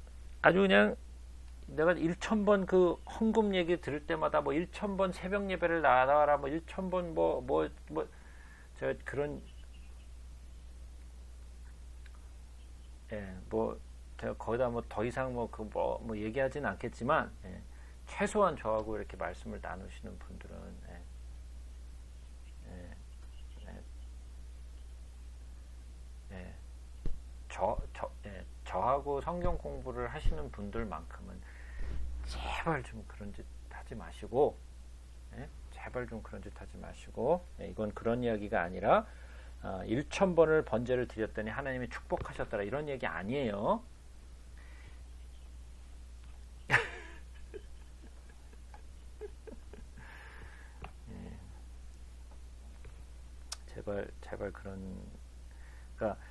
내가 1000번 그 헌금 얘기 들을 때마다 뭐 1000번 새벽 예배를 나와라, 뭐 1000번 제가 그런 제가 거기다 뭐 더 이상 뭐 얘기하진 않겠지만, 최소한 저하고 이렇게 말씀을 나누시는 분들은 저하고 성경 공부를 하시는 분들만큼은 제발 좀 그런 짓 하지 마시고, 이건 그런 이야기가 아니라 1000번을 번제를 드렸더니 하나님이 축복하셨더라 이런 얘기 아니에요. 제발 그런, 그러니까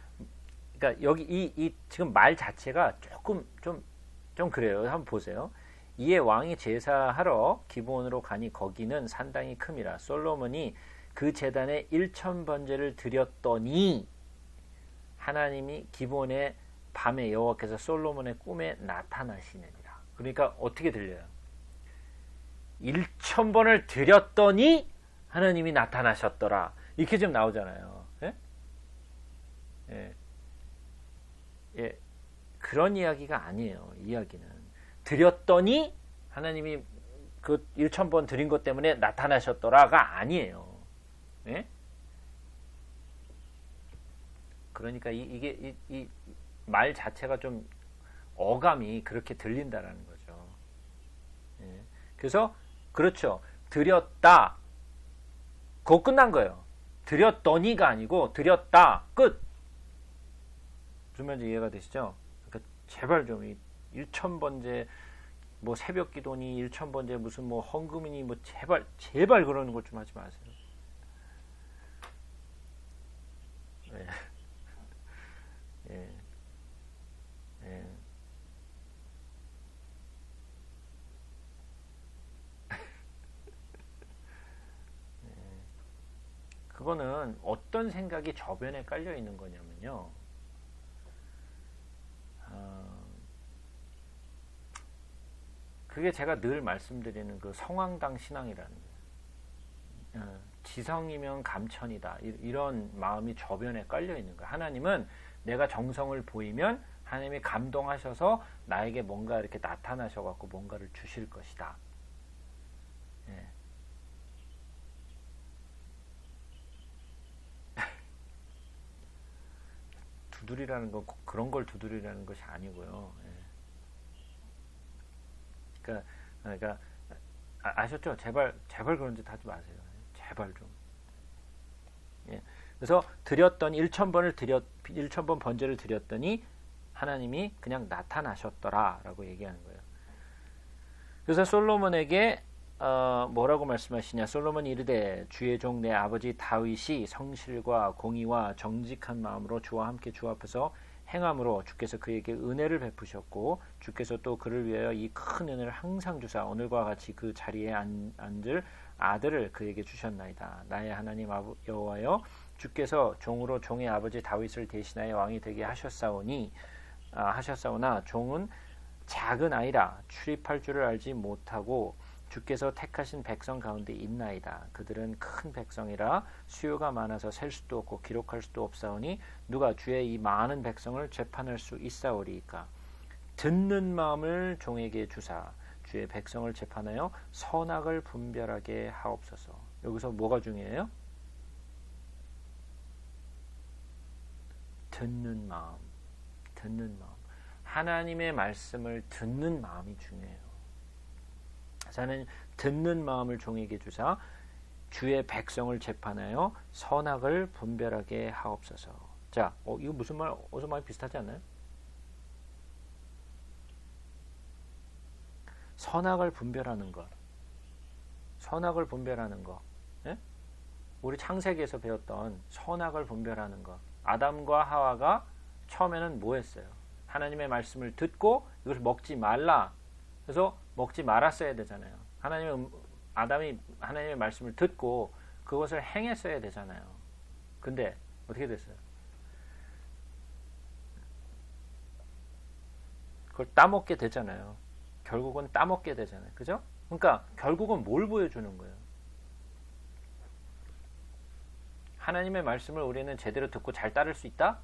그러니까 여기 이 지금 말 자체가 조금 좀 그래요. 한번 보세요. 이에 왕이 제사하러 기브온으로 가니 거기는 산당이 큼이라. 솔로몬이 그 제단에 1000번제를 드렸더니 하나님이 기브온의 밤에 여호와께서 솔로몬의 꿈에 나타나시느니라. 그러니까 어떻게 들려요? 1000번을 드렸더니 하나님이 나타나셨더라. 이렇게 좀 나오잖아요. 예? 예. 예. 그런 이야기가 아니에요. 이야기는 드렸더니 하나님이 그 1000번 드린 것 때문에 나타나셨더라가 아니에요. 예? 그러니까 이게 이 말 자체가 좀 어감이 그렇게 들린다라는 거죠. 예. 그래서 그렇죠. 드렸다. 그거 끝난 거예요. 드렸더니가 아니고 드렸다. 끝. 무슨 말인지 이해가 되시죠? 그러니까 제발 좀 1000번째 뭐 새벽 기도니 1000번째 무슨 뭐 헌금이니 뭐 제발 그러는 것 좀 하지 마세요. 예. 예. 예. 그거는 어떤 생각이 저변에 깔려 있는 거냐면요. 그게 제가 늘 말씀드리는 그 성황당 신앙이라는 거예요. 지성이면 감천이다. 이런 마음이 저변에 깔려 있는 거예요. 하나님은 내가 정성을 보이면 하나님이 감동하셔서 나에게 뭔가 이렇게 나타나셔갖고 뭔가를 주실 것이다. 예. 두드리라는 건 그런 걸 두드리라는 것이 아니고요. 예. 그러니까 아셨죠? 제발 그런 짓 하지 마세요. 제발 좀. 예. 그래서 드렸더니 1000번 번제를 드렸더니 하나님이 그냥 나타나셨더라라고 얘기하는 거예요. 그래서 솔로몬에게 뭐라고 말씀하시냐? 솔로몬이 이르되 주의 종 내 아버지 다윗이 성실과 공의와 정직한 마음으로 주와 함께 주 앞에서 행함으로 주께서 그에게 은혜를 베푸셨고 주께서 또 그를 위하여 이 큰 은혜를 항상 주사 오늘과 같이 그 자리에 앉을 아들을 그에게 주셨나이다. 나의 하나님 여호와여 주께서 종으로 종의 아버지 다윗을 대신하여 왕이 되게 하셨사오나 종은 작은 아이라 출입할 줄을 알지 못하고 주께서 택하신 백성 가운데 있나이다. 그들은 큰 백성이라 수요가 많아서 셀 수도 없고 기록할 수도 없사오니 누가 주의 이 많은 백성을 재판할 수 있사오리이까. 듣는 마음을 종에게 주사 주의 백성을 재판하여 선악을 분별하게 하옵소서. 여기서 뭐가 중요해요? 듣는 마음. 하나님의 말씀을 듣는 마음이 중요해요. 저는 듣는 마음을 종에게 주사 주의 백성을 재판하여 선악을 분별하게 하옵소서. 자, 이거 무슨 말 어디서 많이 비슷하지 않나요? 선악을 분별하는 것. 예? 우리 창세기에서 배웠던 선악을 분별하는 것. 아담과 하와가 처음에는 뭐 했어요? 하나님의 말씀을 듣고 이것을 먹지 말라. 그래서 먹지 말았어야 되잖아요. 아담이 하나님의 말씀을 듣고 그것을 행했어야 되잖아요. 근데 어떻게 됐어요? 그걸 따먹게 되잖아요. 결국은 따먹게 되잖아요. 그죠? 그러니까 결국은 뭘 보여주는 거예요? 하나님의 말씀을 우리는 제대로 듣고 잘 따를 수 있다?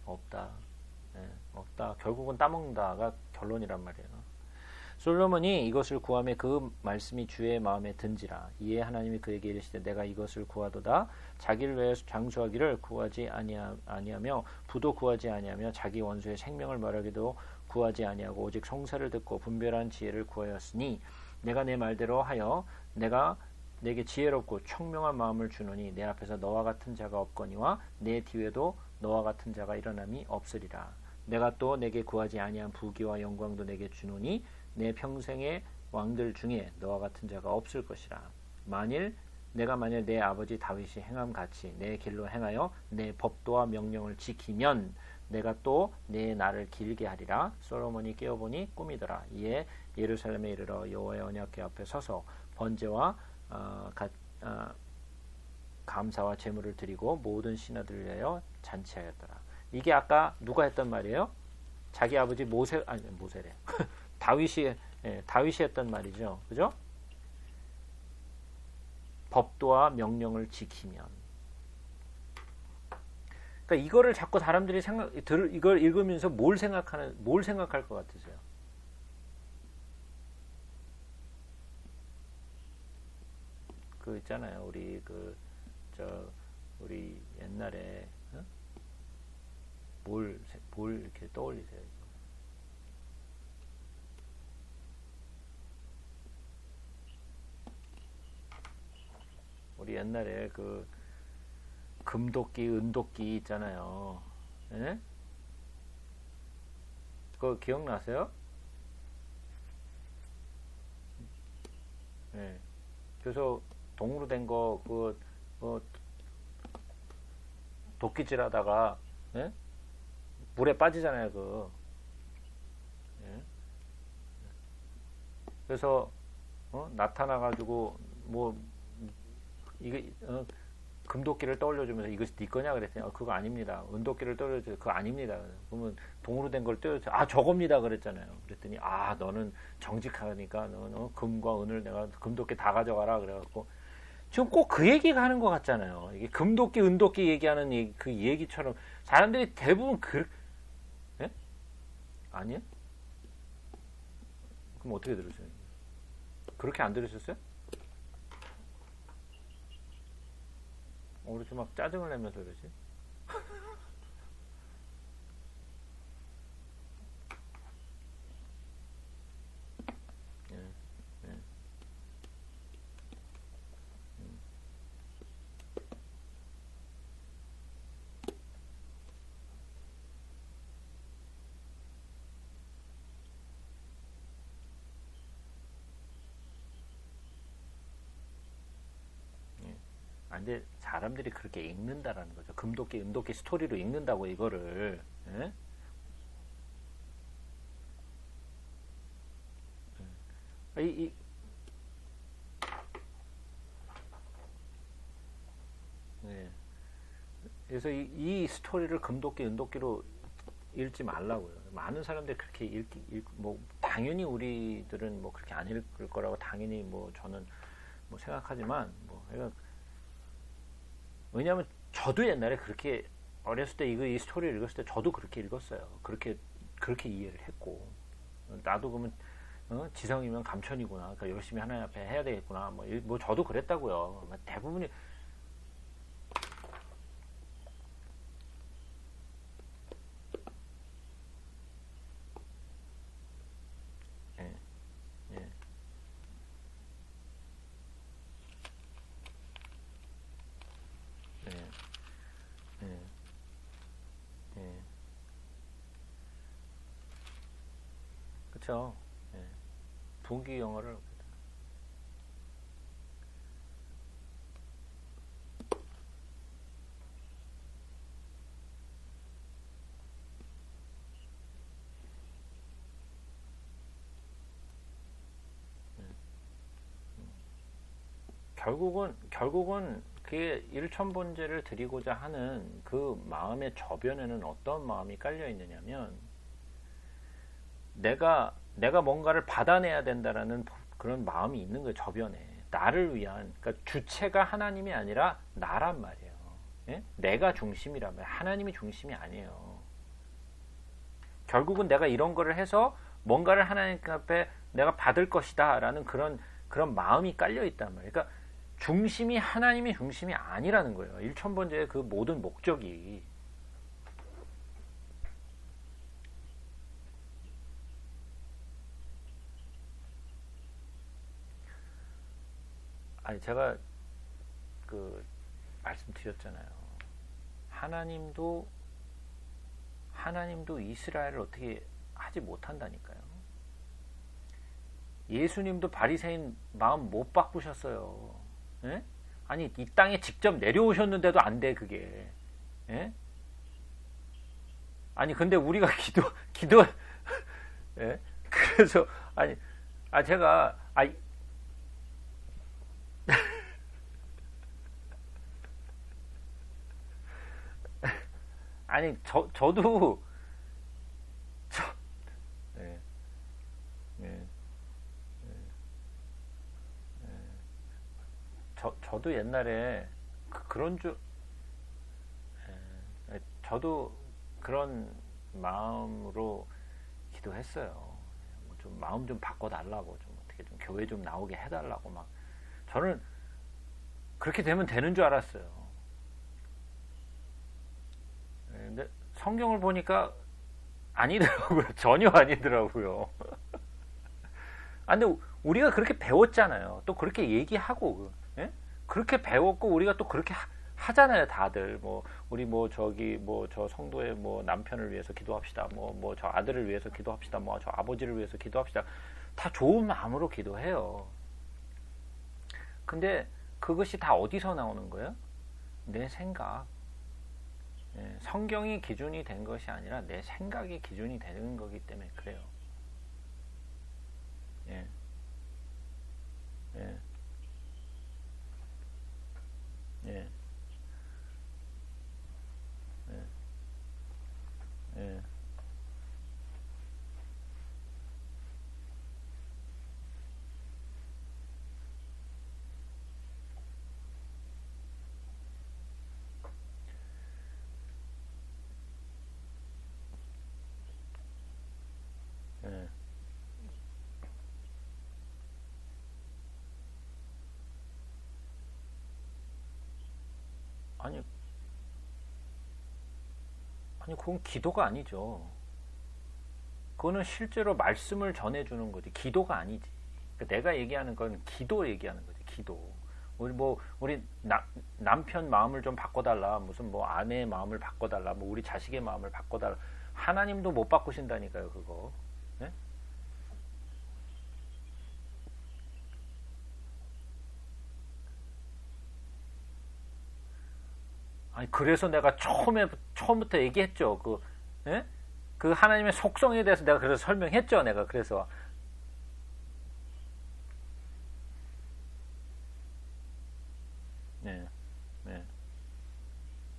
없다. 네, 없다. 결국은 따먹는다가 결론이란 말이에요. 솔로몬이 이것을 구하며 그 말씀이 주의 마음에 든지라. 이에 하나님이 그에게 이르시되 내가 이것을 구하도다. 자기를 위하여 장수하기를 구하지 아니하며 부도 구하지 아니하며 자기 원수의 생명을 말하기도 구하지 아니하고 오직 송사를 듣고 분별한 지혜를 구하였으니 내가 내 말대로 하여 내가 내게 지혜롭고 청명한 마음을 주노니 내 앞에서 너와 같은 자가 없거니와 내 뒤에도 너와 같은 자가 일어남이 없으리라. 내가 또 내게 구하지 아니한 부귀와 영광도 내게 주노니 내 평생의 왕들 중에 너와 같은 자가 없을 것이라. 만일 내가 만일 내 아버지 다윗이 행함 같이 내 길로 행하여 내 법도와 명령을 지키면 내가 또 내 날을 길게 하리라. 솔로몬이 깨어보니 꿈이더라. 이에 예루살렘에 이르러 여호와의 언약궤 앞에 서서 번제와 감사와 제물을 드리고 모든 신하들을 위하여 잔치하였더라. 이게 아까 누가 했던 말이에요? 자기 아버지 모세래. 다윗이 했던 말이죠. 그죠? 법도와 명령을 지키면. 그러니까 이거를 자꾸 사람들이 이걸 읽으면서 뭘 생각할 것 같으세요? 그 있잖아요. 우리 옛날에 뭘 이렇게 떠올리세요? 우리 옛날에 그 금도끼, 은도끼 있잖아요. 예? 그거 기억나세요? 예. 그래서 동으로 된 거, 도끼질 하다가, 예? 물에 빠지잖아요, 예? 그래서, 나타나가지고, 이게, 금도끼를 떠올려주면서 이것이 네 거냐 그랬더니 그거 아닙니다. 은도끼를 떠올려주면서 그거 아닙니다. 그러면 동으로 된 걸 떠올려서 저겁니다 그랬잖아요. 그랬더니 너는 정직하니까 너는 금과 은을 내가 금도끼 다 가져가라 그래갖고 지금 꼭 그 얘기가 하는 것 같잖아요. 이게 금도끼 은도끼 얘기하는 그 얘기처럼 사람들이 대부분 예? 아니요? 그럼 어떻게 들으세요? 그렇게 안 들으셨어요? 우리 좀 막 짜증을 내면서 그러지? 예, 예. 근데 사람들이 그렇게 읽는다라는 거죠. 금도끼, 은도끼 스토리로 읽는다고 이거를. 예? 예. 그래서 이 스토리를 금도끼, 은도끼로 읽지 말라고요. 많은 사람들이 그렇게 당연히 우리들은 그렇게 안 읽을 거라고 당연히 저는 생각하지만 왜냐하면 저도 옛날에 그렇게 어렸을 때 이 스토리를 읽었을 때 저도 그렇게 읽었어요. 그렇게 이해를 했고 나도 그러면 지성이면 감천이구나. 그러니까 열심히 하나님 앞에 해야 되겠구나. 저도 그랬다고요. 대부분이 예, 예, 예, 예, 예. 그쵸? 예. 분기 영어를 결국은 그게 일천번제를 드리고자 하는 그 마음의 저변에는 어떤 마음이 깔려 있느냐면 내가 뭔가를 받아내야 된다라는 그런 마음이 있는 거예요. 저변에 나를 위한, 그러니까 주체가 하나님이 아니라 나란 말이에요. 예? 내가 중심이란 말이에요. 하나님이 중심이 아니에요. 결국은 내가 이런 거를 해서 뭔가를 하나님 앞에 내가 받을 것이다 라는 그런 마음이 깔려 있단 말이에요. 그러니까 중심이 하나님이 중심이 아니라는 거예요. 일천번제의 그 모든 목적이. 제가 말씀드렸잖아요. 하나님도 이스라엘을 어떻게 하지 못한다니까요. 예수님도 바리새인 마음 못 바꾸셨어요. 예? 아니 이 땅에 직접 내려오셨는데도 안 돼 그게. 예? 아니 근데 우리가 기도 예? 그래서 아니 제가 아니 저도 저, 예, 예, 저도 옛날에 그런 줄 저도 그런 마음으로 기도했어요. 좀 마음 좀 바꿔달라고, 좀 어떻게 좀 교회 좀 나오게 해달라고 막. 저는 그렇게 되면 되는 줄 알았어요. 근데 성경을 보니까 아니더라고요. 전혀 아니더라고요. 근데 우리가 그렇게 배웠잖아요. 또 그렇게 얘기하고, 예? 그렇게 배웠고 우리가 또 그렇게 하잖아요, 다들. 뭐 우리 뭐 저기 뭐 저 성도의 뭐 남편을 위해서 기도합시다. 뭐 저 아들을 위해서 기도합시다. 뭐 저 아버지를 위해서 기도합시다. 다 좋은 마음으로 기도해요. 근데 그것이 다 어디서 나오는 거예요? 내 생각. 예, 성경이 기준이 된 것이 아니라 내 생각이 기준이 되는 거기 때문에 그래요. 예, 예, 예, 예, 예. 아니, 그건 기도가 아니죠. 그거는 실제로 말씀을 전해주는 거지. 기도가 아니지. 그러니까 내가 얘기하는 건 기도 얘기하는 거지. 기도. 우리 남편 마음을 좀 바꿔달라. 무슨 뭐 아내의 마음을 바꿔달라. 뭐 우리 자식의 마음을 바꿔달라. 하나님도 못 바꾸신다니까요, 그거. 네? 아니, 그래서 내가 처음부터 얘기했죠. 예? 그 하나님의 속성에 대해서 내가 그래서 설명했죠. 내가 그래서. 네, 네,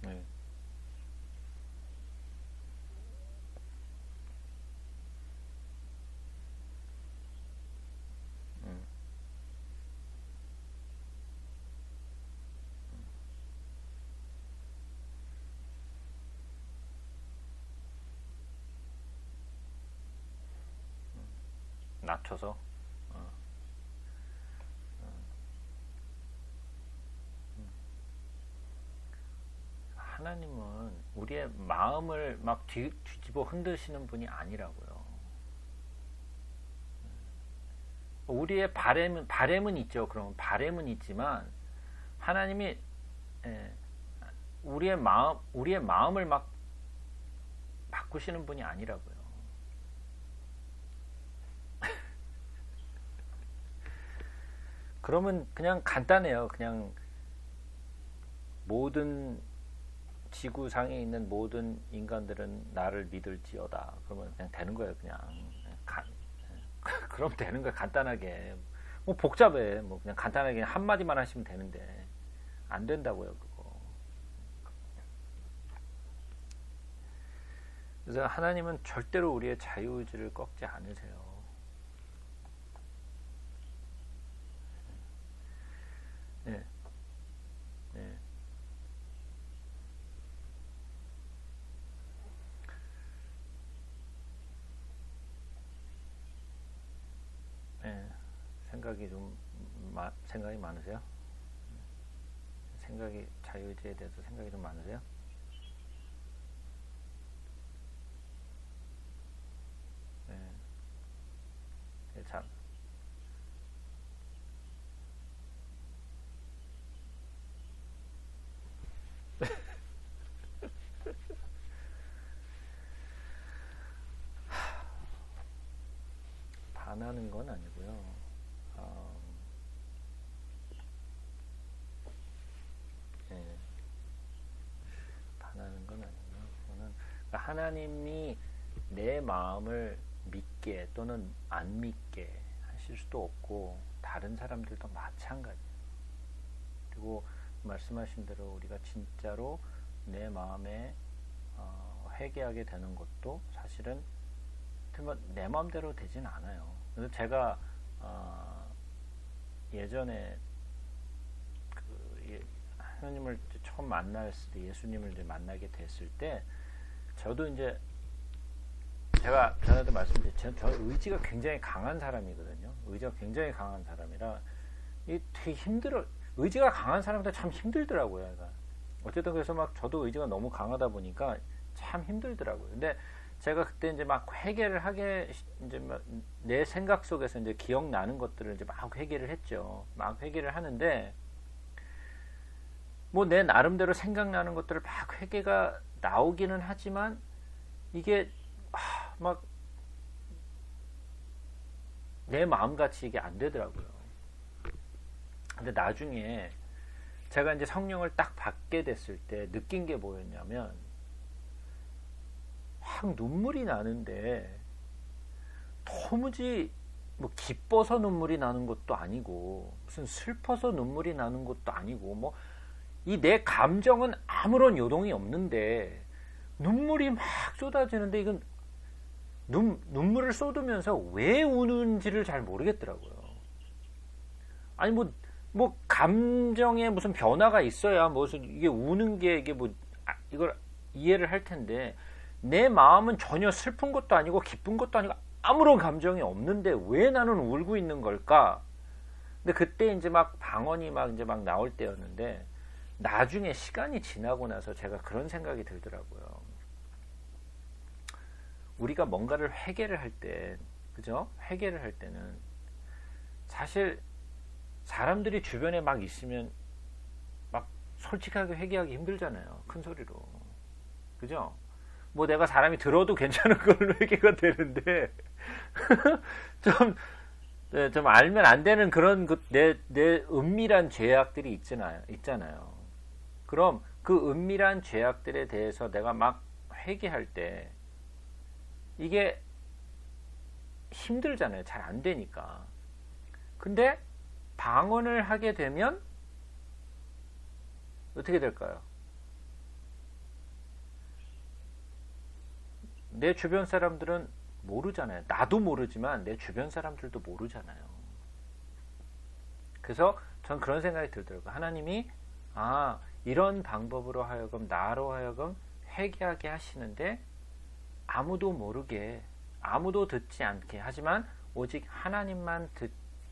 네. 음, 낮춰서. 어, 하나님은 우리의 마음을 막 뒤집어 흔드시는 분이 아니라고요. 우리의 바램은 있죠. 그럼 바램은 있지만 하나님이 예, 우리의 마음을 막 바꾸시는 분이 아니라고요. 그러면 그냥 간단해요. 그냥 모든 지구상에 있는 모든 인간들은 나를 믿을지어다. 그러면 그냥 되는 거예요. 그냥 그럼 되는 거예요. 간단하게. 뭐 복잡해. 뭐 그냥 간단하게 한마디만 하시면 되는데 안 된다고요. 그거. 그래서 하나님은 절대로 우리의 자유의지를 꺾지 않으세요. 네, 네, 네. 생각이 많으세요? 자유의지에 대해서 생각이 좀 많으세요? 네, 네, 참. 반하는 건 아니고요. 어, 하나님이 내 마음을 믿게 또는 안 믿게 하실 수도 없고 다른 사람들도 마찬가지예요. 그리고 말씀하신 대로 우리가 진짜로 내 마음에 회개하게 되는 것도 사실은 내 마음대로 되진 않아요. 그래서 제가 예전에 하나님을 처음 만났을 때, 예수님을 이제 만나게 됐을 때, 저도 이제 제가 전에도 말씀드렸지만 저 의지가 굉장히 강한 사람이거든요. 의지가 굉장히 강한 사람이라 이 되게 힘들어. 의지가 강한 사람들 참 힘들더라고요. 그러니까 어쨌든 그래서 막 저도 의지가 너무 강하다 보니까 참 힘들더라고요. 근데 제가 그때 이제 막 회개를 하게 이제 막 내 생각 속에서 이제 기억나는 것들을 이제 막 회개를 했죠. 막 회개를 하는데 뭐 내 나름대로 생각나는 것들을 막 회개가 나오기는 하지만 이게 막 내 마음같이 이게 안 되더라고요. 근데 나중에 제가 이제 성령을 딱 받게 됐을 때 느낀 게 뭐였냐면 확 눈물이 나는데 도무지 뭐 기뻐서 눈물이 나는 것도 아니고 무슨 슬퍼서 눈물이 나는 것도 아니고 뭐 이 내 감정은 아무런 요동이 없는데 눈물이 막 쏟아지는데 이건 눈물을 쏟으면서 왜 우는지를 잘 모르겠더라고요. 아니 뭐 감정에 무슨 변화가 있어야 무슨 이게 우는 게 이게 뭐 이걸 이해를 할 텐데 내 마음은 전혀 슬픈 것도 아니고 기쁜 것도 아니고 아무런 감정이 없는데 왜 나는 울고 있는 걸까? 근데 그때 이제 막 방언이 막 이제 막 나올 때였는데 나중에 시간이 지나고 나서 제가 그런 생각이 들더라고요. 우리가 뭔가를 회개를 할 때, 그죠? 회개를 할 때는 사실 사람들이 주변에 막 있으면 막 솔직하게 회개하기 힘들잖아요. 큰 소리로. 그죠? 뭐 내가 사람이 들어도 괜찮은 걸로 회개가 되는데 좀 알면 안 되는 그런 내 은밀한 죄악들이 있잖아요. 그럼 그 은밀한 죄악들에 대해서 내가 막 회개할 때 이게 힘들잖아요. 잘 안 되니까. 근데 방언을 하게 되면 어떻게 될까요? 내 주변 사람들은 모르잖아요. 나도 모르지만 내 주변 사람들도 모르잖아요. 그래서 전 그런 생각이 들더라고요. 하나님이 이런 방법으로 하여금 나로 하여금 회개하게 하시는데 아무도 모르게 아무도 듣지 않게 하지만 오직 하나님만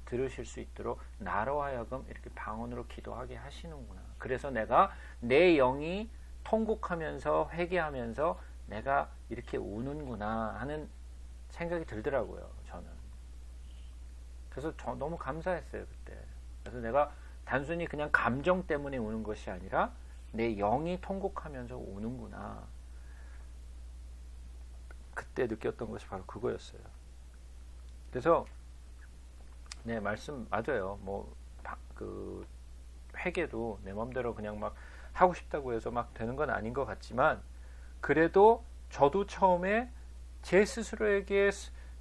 들으실 수 있도록 나로 하여금 이렇게 방언으로 기도하게 하시는구나. 그래서 내가 내 영이 통곡하면서 회개하면서 내가 이렇게 우는구나 하는 생각이 들더라고요. 저는. 그래서 너무 감사했어요. 그때. 그래서 내가 단순히 그냥 감정 때문에 우는 것이 아니라 내 영이 통곡하면서 우는구나. 그때 느꼈던 것이 바로 그거였어요. 그래서 네, 말씀 맞아요. 그 회개도 내 마음대로 그냥 막 하고 싶다고 해서 막 되는 건 아닌 것 같지만 그래도 저도 처음에 제 스스로에게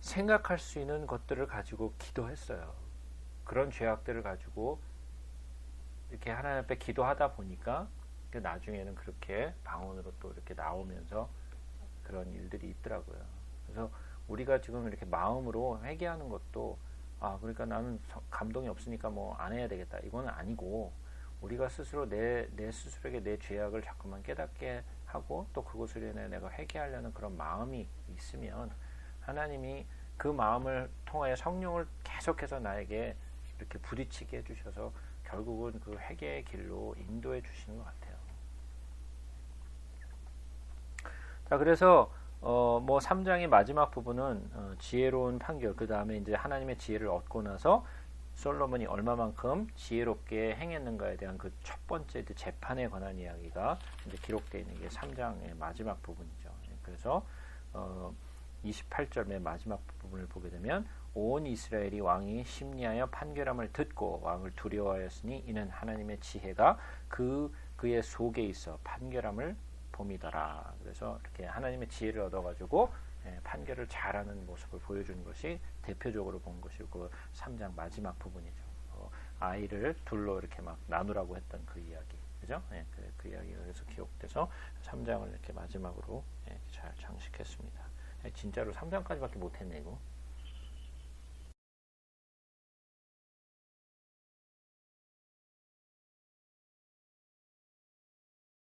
생각할 수 있는 것들을 가지고 기도했어요. 그런 죄악들을 가지고 이렇게 하나님 앞에 기도하다 보니까 나중에는 그렇게 방언으로 또 이렇게 나오면서 그런 일들이 있더라고요. 그래서 우리가 지금 이렇게 마음으로 회개하는 것도 그러니까 나는 감동이 없으니까 뭐 안 해야 되겠다. 이거는 아니고 우리가 스스로 내 스스로에게 내 죄악을 자꾸만 깨닫게 하고 또 그것을 인해 내가 회개하려는 그런 마음이 있으면 하나님이 그 마음을 통하여 성령을 계속해서 나에게 이렇게 부딪히게 해주셔서 결국은 그 회개의 길로 인도해 주시는 것 같아요. 자, 그래서 뭐 3장의 마지막 부분은 지혜로운 판결, 그 다음에 이제 하나님의 지혜를 얻고 나서 솔로몬이 얼마만큼 지혜롭게 행했는가에 대한 그 첫 번째 재판에 관한 이야기가 이제 기록되어 있는 게 3장의 마지막 부분이죠. 그래서 28절 맨 마지막 부분을 보게 되면 온 이스라엘이 왕이 심리하여 판결함을 듣고 왕을 두려워하였으니 이는 하나님의 지혜가 그의 속에 있어 판결함을 봄이더라. 그래서 이렇게 하나님의 지혜를 얻어가지고 판결을 잘하는 모습을 보여주는 것이 대표적으로 본 것이 그 3장 마지막 부분이죠. 아이를 둘로 이렇게 막 나누라고 했던 그 이야기, 그죠? 그 이야기가 그래서 기록돼서 3장을 이렇게 마지막으로 잘 장식했습니다. 진짜로 3장까지밖에 못했네 이거.